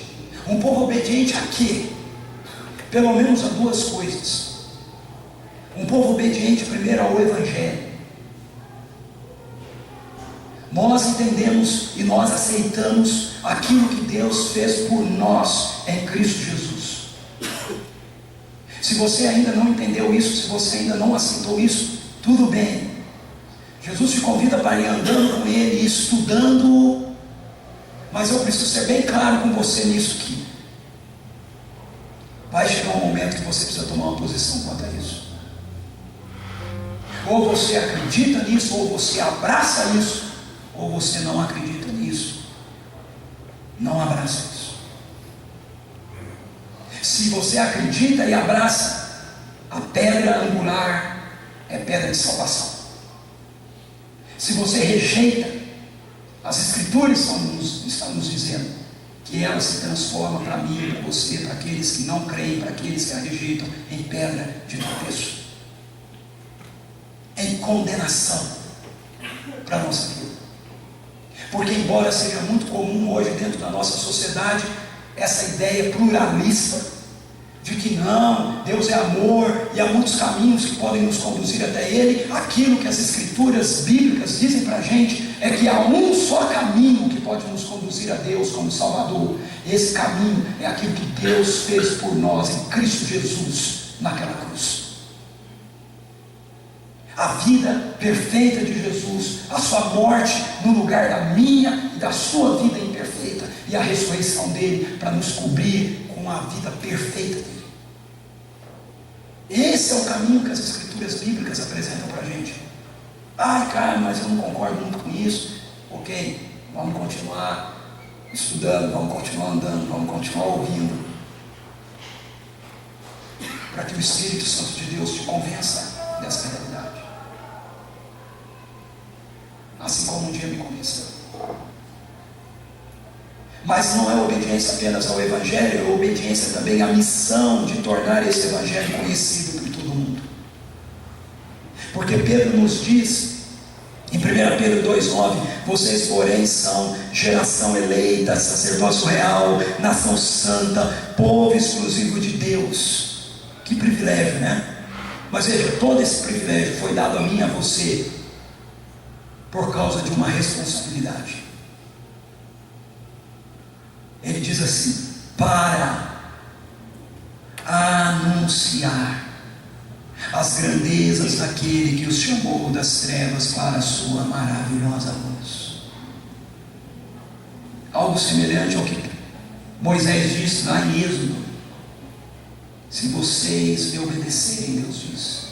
Um povo obediente a quê? Pelo menos a duas coisas. Um povo obediente primeiro ao Evangelho. Nós entendemos e nós aceitamos aquilo que Deus fez por nós em Cristo Jesus. Se você ainda não entendeu isso, se você ainda não aceitou isso, tudo bem. Jesus te convida para ir andando com Ele, estudando. Mas eu preciso ser bem claro com você nisso aqui. Vai chegar um momento que você precisa tomar uma posição quanto a isso. Ou você acredita nisso, ou você abraça isso, ou você não acredita nisso, não abraça isso. Se você acredita e abraça, a pedra angular é pedra de salvação. Se você rejeita, as Escrituras estão nos dizendo que ela se transforma para mim, para você, para aqueles que não creem, para aqueles que a rejeitam, em pedra de tropeço, em condenação para a nossa vida. Porque embora seja muito comum hoje dentro da nossa sociedade essa ideia pluralista de que não, Deus é amor e há muitos caminhos que podem nos conduzir até Ele, aquilo que as Escrituras bíblicas dizem para a gente é que há um só caminho que pode nos conduzir a Deus como Salvador. Esse caminho é aquilo que Deus fez por nós em Cristo Jesus naquela cruz. A vida perfeita de Jesus, a sua morte no lugar da minha e da sua vida imperfeita, e a ressurreição dele para nos cobrir com a vida perfeita dele. Esse é o caminho que as Escrituras bíblicas apresentam para a gente. Ai, cara, mas eu não concordo muito com isso. Ok, vamos continuar estudando, vamos continuar andando, vamos continuar ouvindo, para que o Espírito Santo de Deus te convença dessa realidade, assim como um dia me convenceu. Mas não é obediência apenas ao Evangelho, é obediência também à missão de tornar esse Evangelho conhecido por todo mundo. Porque Pedro nos diz, em 1 Pedro 2,9: vocês porém são geração eleita, sacerdócio real, nação santa, povo exclusivo de Deus. Que privilégio, né? Mas veja, todo esse privilégio foi dado a mim e a você por causa de uma responsabilidade. Ele diz assim: para anunciar as grandezas daquele que os chamou das trevas para a sua maravilhosa luz. Algo semelhante ao que Moisés disse lá em Êxodo: se vocês me obedecerem, Deus diz,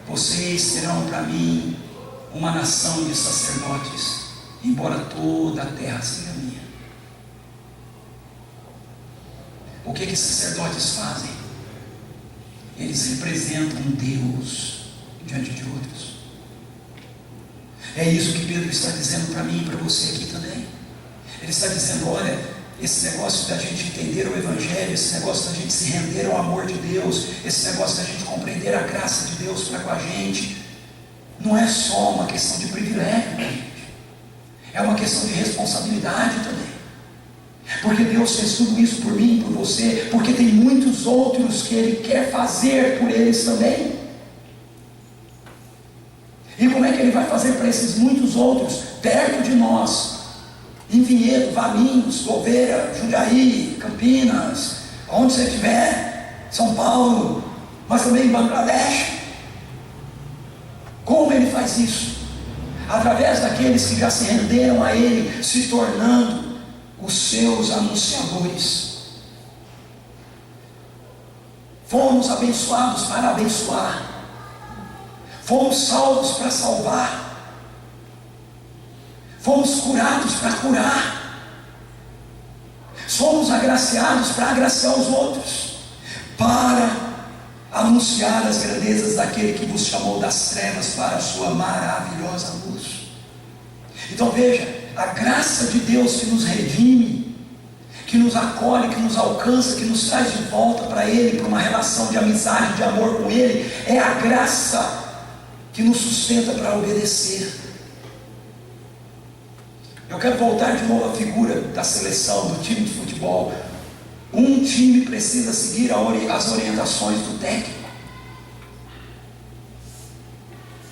vocês serão para mim uma nação de sacerdotes, embora toda a terra seja minha. O que esses sacerdotes fazem? Eles representam Deus diante de outros. É isso que Pedro está dizendo para mim e para você aqui também. Ele está dizendo: olha, esse negócio da gente entender o Evangelho, esse negócio da gente se render ao amor de Deus, esse negócio da gente compreender a graça de Deus para com a gente, não é só uma questão de privilégio, gente. É uma questão de responsabilidade também. Porque Deus fez tudo isso por mim, por você, porque tem muitos outros que Ele quer fazer por eles também. E como é que Ele vai fazer para esses muitos outros, perto de nós, em Vinhedo, Valinhos, Louveira, Jundiaí, Campinas, onde você estiver, São Paulo, mas também em Bangladesh? Como Ele faz isso? Através daqueles que já se renderam a Ele, se tornando os seus anunciadores. Fomos abençoados para abençoar, fomos salvos para salvar, fomos curados para curar, somos agraciados para agraciar os outros, para anunciar as grandezas daquele que vos chamou das trevas para a sua maravilhosa luz. Então veja, a graça de Deus que nos redime, que nos acolhe, que nos alcança, que nos traz de volta para Ele, para uma relação de amizade, de amor com Ele, é a graça que nos sustenta para obedecer. Eu quero voltar de novo à figura da seleção, do time de futebol. Um time precisa seguir as orientações do técnico.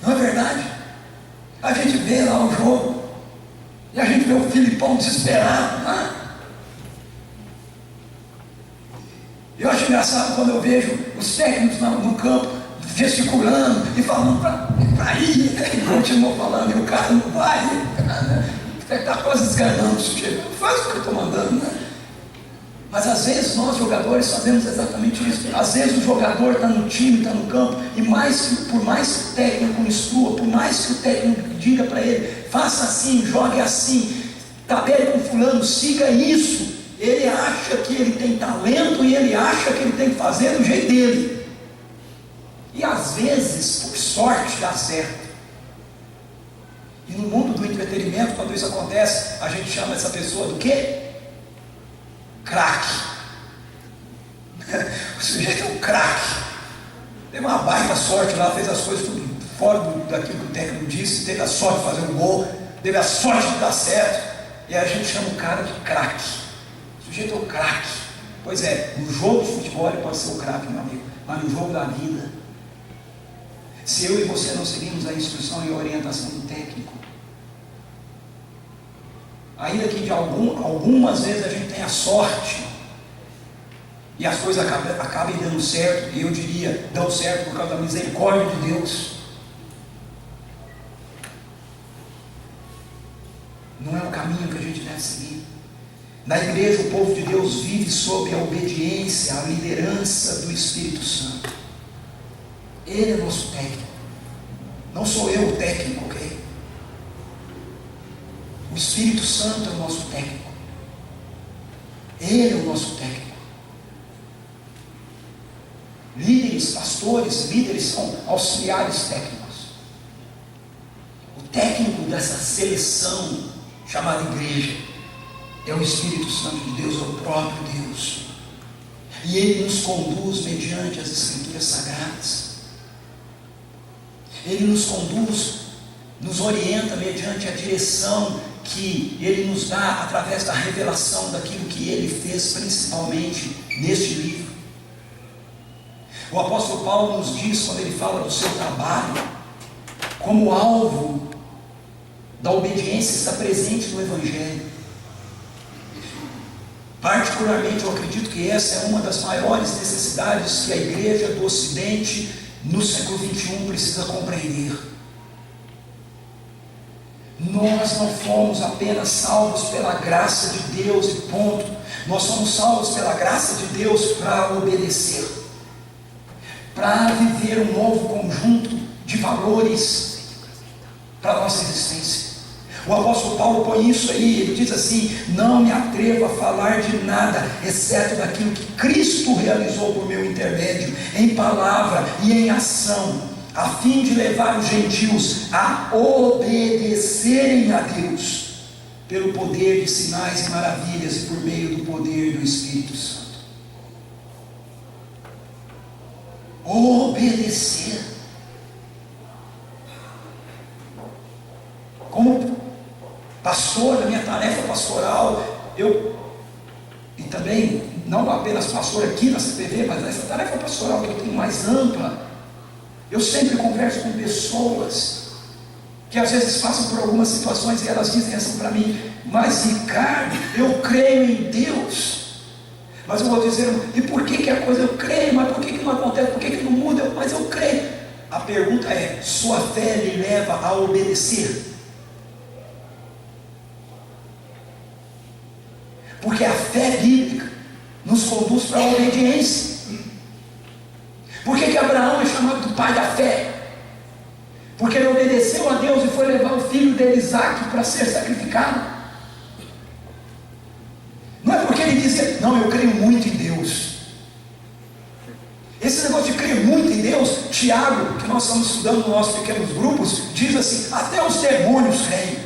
Não é verdade? A gente vê lá o jogo e a gente vê o Filipão desesperado, né? Eu acho engraçado quando eu vejo os técnicos no campo gesticulando e falando para ir, e continuam falando, e o cara não vai, está quase desganando o sujeito, faz o que eu estou mandando, né? Mas às vezes nós jogadores fazemos exatamente isso. Às vezes o jogador está no time, está no campo, e por mais que o técnico instrua, por mais que o técnico diga para ele, faça assim, jogue assim, tabele com fulano, siga isso, ele acha que ele tem talento e ele acha que ele tem que fazer do jeito dele. E às vezes, por sorte, dá certo. E no mundo do entretenimento, quando isso acontece, a gente chama essa pessoa do quê? Craque. O sujeito é um craque. Teve uma baita sorte lá, fez as coisas tudo fora daquilo que o técnico disse, teve a sorte de fazer um gol, teve a sorte de dar certo, e a gente chama o cara de craque. O sujeito é um craque. Pois é, no jogo de futebol ele pode ser o craque, meu amigo, mas no jogo da vida, se eu e você não seguimos a instrução e a orientação do técnico, ainda que de algumas vezes a gente tenha sorte e as coisas acabem dando certo, e eu diria, dão certo por causa da misericórdia de Deus, não é o caminho que a gente deve seguir. Na igreja o povo de Deus vive sob a obediência, a liderança do Espírito Santo. Ele é nosso técnico, não sou eu o técnico, ok? O Espírito Santo é o nosso técnico. Ele é o nosso técnico. Líderes, pastores, líderes são auxiliares técnicos. O técnico dessa seleção chamada igreja é o Espírito Santo de Deus, é o próprio Deus. E Ele nos conduz mediante as Escrituras Sagradas. Ele nos conduz, nos orienta mediante a direção que Ele nos dá através da revelação daquilo que Ele fez, principalmente neste livro. O apóstolo Paulo nos diz, quando ele fala do seu trabalho, como alvo da obediência está presente no Evangelho. Particularmente, eu acredito que essa é uma das maiores necessidades que a igreja do Ocidente, no século XXI, precisa compreender. Nós não fomos apenas salvos pela graça de Deus e ponto. Nós somos salvos pela graça de Deus para obedecer, para viver um novo conjunto de valores para a nossa existência. O apóstolo Paulo põe isso aí, ele diz assim: não me atrevo a falar de nada, exceto daquilo que Cristo realizou por meu intermédio, em palavra e em ação, a fim de levar os gentios a obedecerem a Deus, pelo poder de sinais e maravilhas e por meio do poder do Espírito Santo. Obedecer. Como pastor da minha tarefa pastoral, e também, não apenas pastor aqui na CPV, mas nessa tarefa pastoral que eu tenho mais ampla, eu sempre converso com pessoas que às vezes passam por algumas situações e elas dizem assim para mim: mas Ricardo, eu creio em Deus. Mas eu vou dizer: e por que a coisa eu creio, mas por que não acontece, por que não muda? Mas eu creio. A pergunta é: sua fé lhe leva a obedecer? Porque a fé bíblica nos conduz para a obediência. Por que Abraão é chamado do pai da fé? Porque ele obedeceu a Deus e foi levar o filho dele, Isaque, para ser sacrificado. Não é porque ele dizia: não, eu creio muito em Deus. Esse negócio de crer muito em Deus, Tiago, que nós estamos estudando nos nossos pequenos grupos, diz assim: até os demônios creem.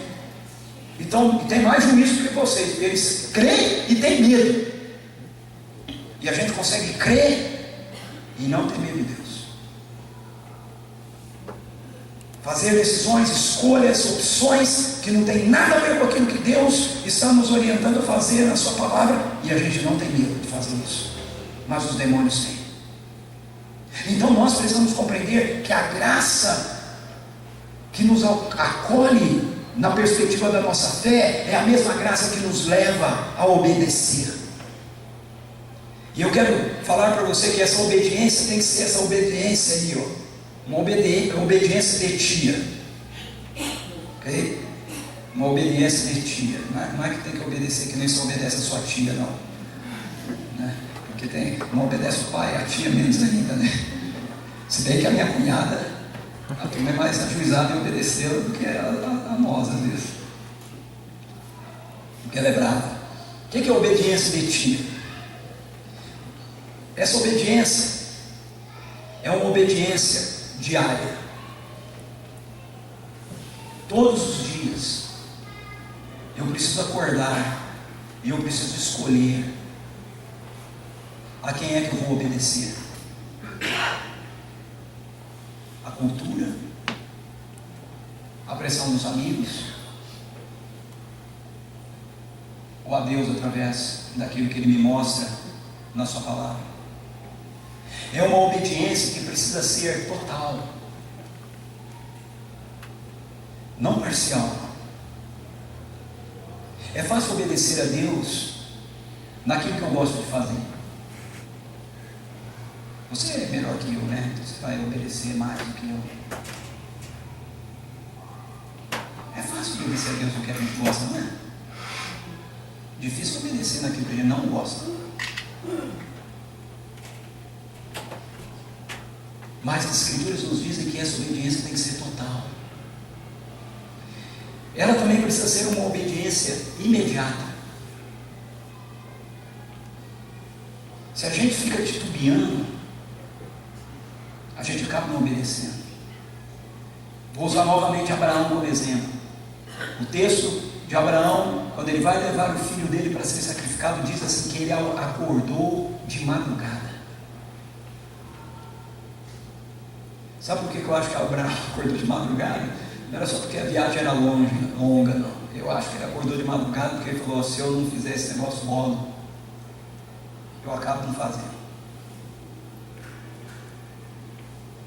Então, tem mais juízo do que vocês. Eles creem e têm medo. E a gente consegue crer e não ter medo de Deus. Fazer decisões, escolhas, opções que não tem nada a ver com aquilo que Deus está nos orientando a fazer na sua palavra, e a gente não tem medo de fazer isso, mas os demônios têm. Então nós precisamos compreender que a graça que nos acolhe na perspectiva da nossa fé é a mesma graça que nos leva a obedecer. E eu quero falar para você que essa obediência tem que ser essa obediência aí, ó. Uma obediência de tia. Ok? Uma obediência de tia. Não é que tem que obedecer que nem só obedece a sua tia, não. Né? Porque não obedece o pai, a tia menos ainda, né? Se bem que a minha cunhada, a turma é mais ajuizada em obedecê-la do que a nós, às vezes. Porque ela é brava. O que é obediência de tia? Essa obediência é uma obediência diária. Todos os dias eu preciso acordar e eu preciso escolher a quem é que eu vou obedecer. A cultura, a pressão dos amigos, ou a Deus através daquilo que Ele me mostra na sua palavra. É uma obediência que precisa ser total, não parcial. É fácil obedecer a Deus naquilo que eu gosto de fazer. Você é melhor que eu, né? Você vai obedecer mais do que eu. É fácil obedecer a Deus no que a gente gosta, não é? Difícil obedecer naquilo que a gente não gosta. Mas as Escrituras nos dizem que essa obediência tem que ser total. Ela também precisa ser uma obediência imediata. Se a gente fica titubeando, a gente acaba não obedecendo. Vou usar novamente Abraão como exemplo. O texto de Abraão, quando ele vai levar o filho dele para ser sacrificado, diz assim que ele acordou de madrugada. Sabe por que eu acho que Abraão acordou de madrugada? Não era só porque a viagem era longa, não. Eu acho que ele acordou de madrugada porque ele falou: se eu não fizer esse negócio logo, eu acabo não fazendo.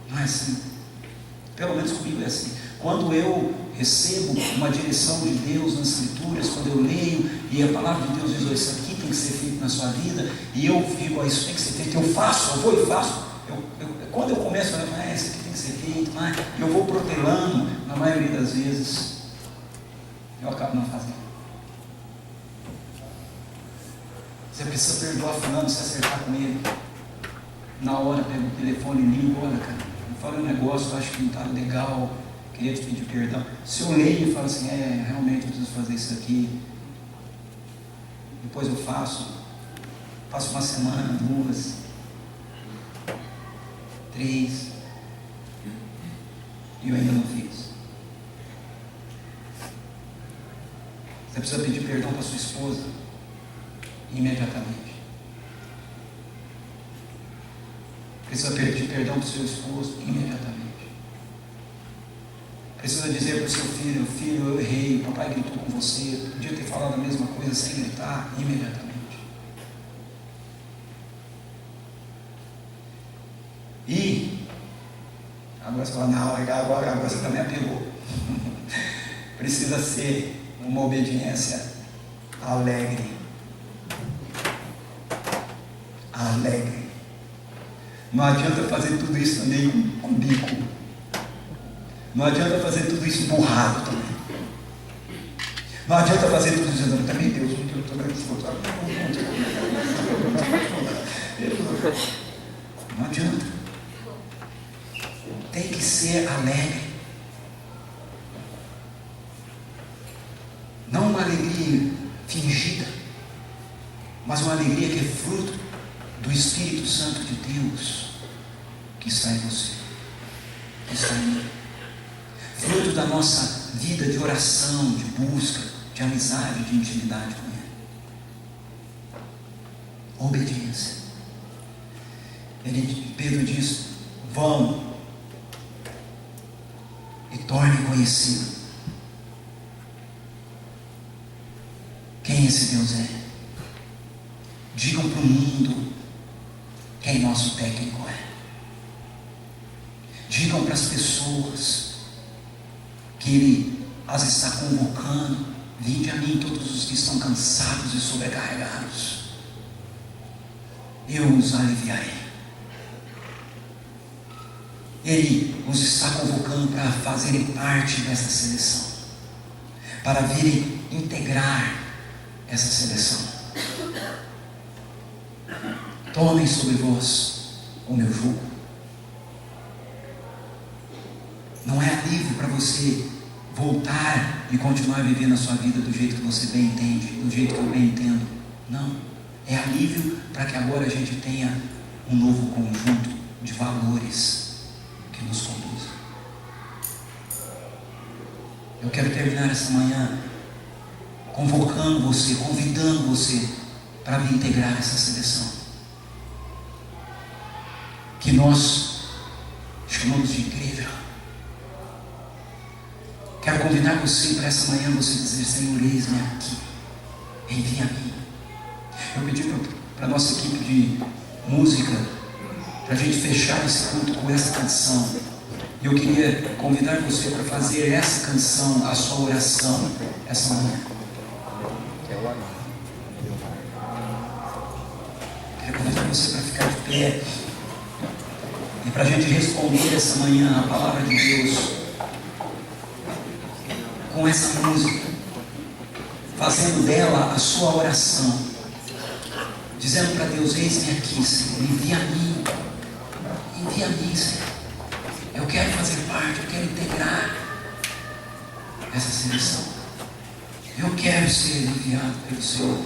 Não é assim. Pelo menos comigo é assim. Quando eu recebo uma direção de Deus nas Escrituras, quando eu leio e a palavra de Deus diz: oh, isso aqui tem que ser feito na sua vida, e eu digo: oh, isso tem que ser feito, eu faço, eu vou e faço. Quando eu começo a falar: isso aqui tem que ser feito, eu vou protelando, na maioria das vezes eu acabo não fazendo. Você precisa perdoar fulano, se acertar com ele. Na hora pega o telefone e liga: olha, cara, eu falei um negócio, eu acho que não está legal, queria te pedir perdão. Se eu leio e falo assim: realmente eu preciso fazer isso aqui, depois eu faço uma semana, 2, 3, e eu ainda não fiz. Você precisa pedir perdão para sua esposa imediatamente. Precisa pedir perdão para o seu esposo imediatamente. Precisa dizer para o seu filho: filho, eu errei, o papai gritou com você, podia ter falado a mesma coisa sem gritar, imediatamente. E agora você fala: não, agora você também apelou. Precisa ser uma obediência alegre. Alegre. Não adianta fazer tudo isso também com bico. Não adianta fazer tudo isso borrado também. Não adianta fazer tudo isso dizendo: também Deus, eu também esforçado. Não adianta. Tem que ser alegre. Não uma alegria fingida, mas uma alegria que é fruto do Espírito Santo de Deus que está em você, que está em mim. Fruto da nossa vida de oração, de busca, de amizade, de intimidade com Ele. Obediência. Pedro diz: vão e tornem conhecido quem esse Deus é. Digam para o mundo quem nosso técnico é. Digam para as pessoas que Ele as está convocando: vinde a mim todos os que estão cansados e sobrecarregados, eu os aliviarei. Ele os está convocando para fazerem parte dessa seleção, para virem integrar essa seleção. Tomem sobre vós o meu jugo. Não é alívio para você voltar e continuar vivendo a sua vida do jeito que você bem entende, do jeito que eu bem entendo. Não. É alívio para que agora a gente tenha um novo conjunto de valores que nos conduzem. Eu quero terminar essa manhã convocando você, convidando você para vir integrar essa seleção que nós chamamos de igreja. Quero convidar você para essa manhã você dizer: Senhor, eis-me aqui, envia a mim. Eu pedi para a nossa equipe de música para a gente fechar esse culto com essa canção. E eu queria convidar você para fazer essa canção a sua oração essa manhã. Quero convidar você para ficar de pé e para a gente responder essa manhã a palavra de Deus com essa música, fazendo dela a sua oração, dizendo para Deus: eis-me aqui, Senhor, envia a mim, Senhor. Eu quero fazer parte, eu quero integrar essa seleção. Eu quero ser enviado pelo Senhor.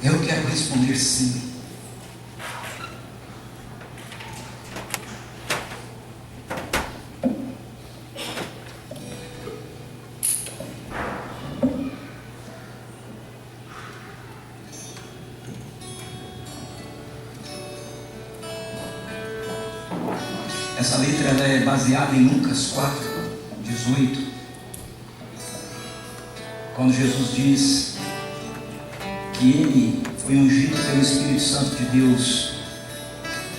Eu quero responder sim. Essa letra ela é baseada em Lucas 4:18, quando Jesus diz que Ele foi ungido pelo Espírito Santo de Deus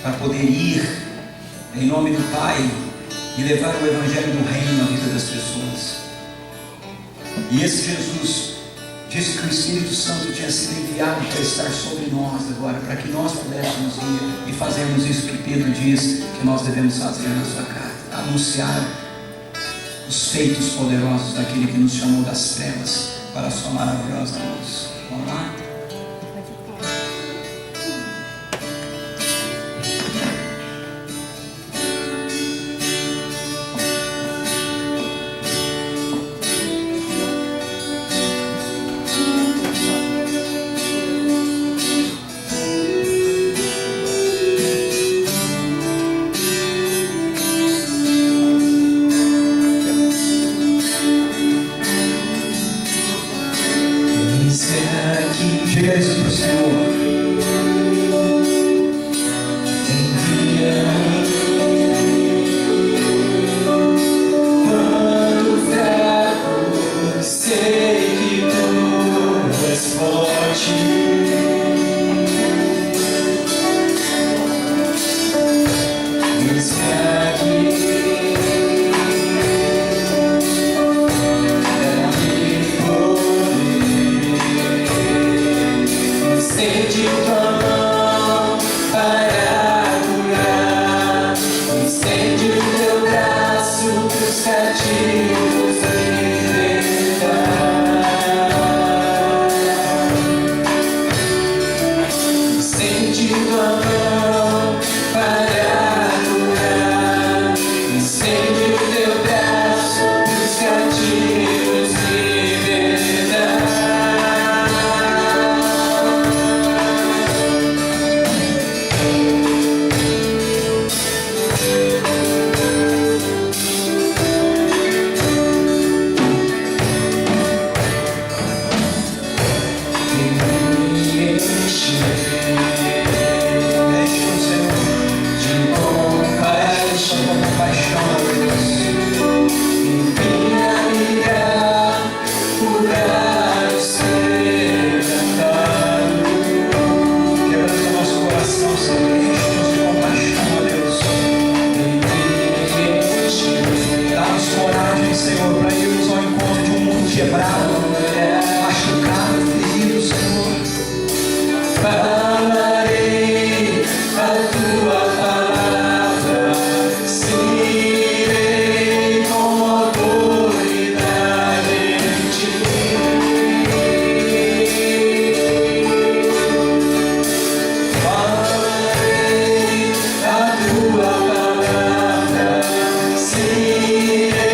para poder ir em nome do Pai e levar o Evangelho do Reino na vida das pessoas. E esse Jesus disse que o Espírito Santo tinha sido enviado para estar sobre nós agora, para que nós pudéssemos ir e fazermos isso que Pedro diz que nós devemos fazer na sua carta: anunciar os feitos poderosos daquele que nos chamou das trevas para a sua maravilhosa luz. Vamos lá? Diga isso para o Senhor. Quando fraco, sei que tu és forte. Eis-me aqui. Estende tua mão para curar, estende o teu braço pros cativos libertar. Estende tua mão para curar, estende o teu braço pros cativos libertar. Senhor, para irmos ao encontro de um mundo quebrado, machucado, ferido, Senhor. Falarei a tua palavra, seguirei com autoridade em ti. Falarei a tua palavra, seguirei.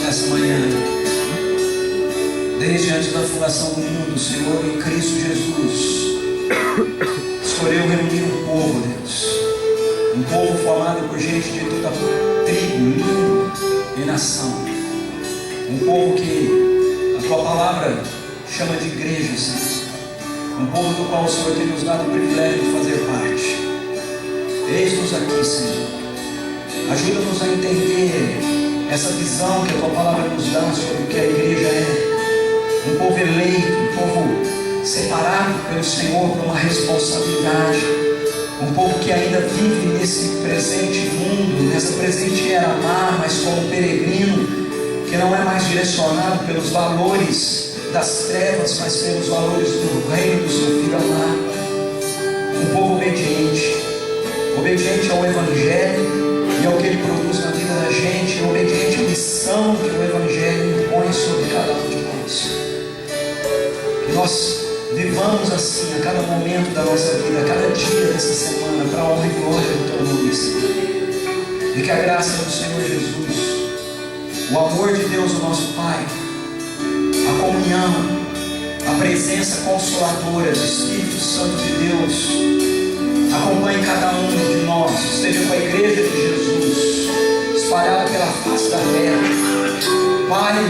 Nessa manhã, desde antes da fundação do mundo, o Senhor, em Cristo Jesus, escolheu reunir um povo, Deus, um povo formado por gente de toda tribo, língua e nação, um povo que a tua palavra chama de igreja, Senhor, um povo do qual o Senhor tem nos dado o privilégio de fazer parte. Eis-nos aqui, Senhor, ajuda-nos a entender essa visão que a tua palavra nos dá sobre o que a igreja é. Um povo eleito, um povo separado pelo Senhor para uma responsabilidade. Um povo que ainda vive nesse presente mundo, nessa presente era má, mas como peregrino, que não é mais direcionado pelos valores das trevas, mas pelos valores do reino do seu Filho amado. Um povo obediente, obediente ao Evangelho e ao que ele produz na vida da gente, obediente à missão que o Evangelho impõe sobre cada um a cada momento da nossa vida, a cada dia dessa semana, para a honra e glória do Teu nome, Senhor. E que a graça do Senhor Jesus, o amor de Deus, o nosso Pai, a comunhão, a presença consoladora do Espírito Santo de Deus acompanhe cada um de nós, esteja com a igreja de Jesus espalhada pela face da terra, Pai,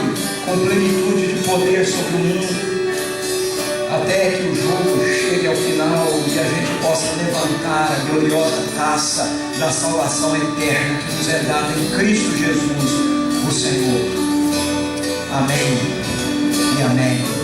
com plenitude de poder sobre o mundo, até que o jogo chegue ao final e a gente possa levantar a gloriosa taça da salvação eterna que nos é dada em Cristo Jesus, o Senhor. Amém e amém.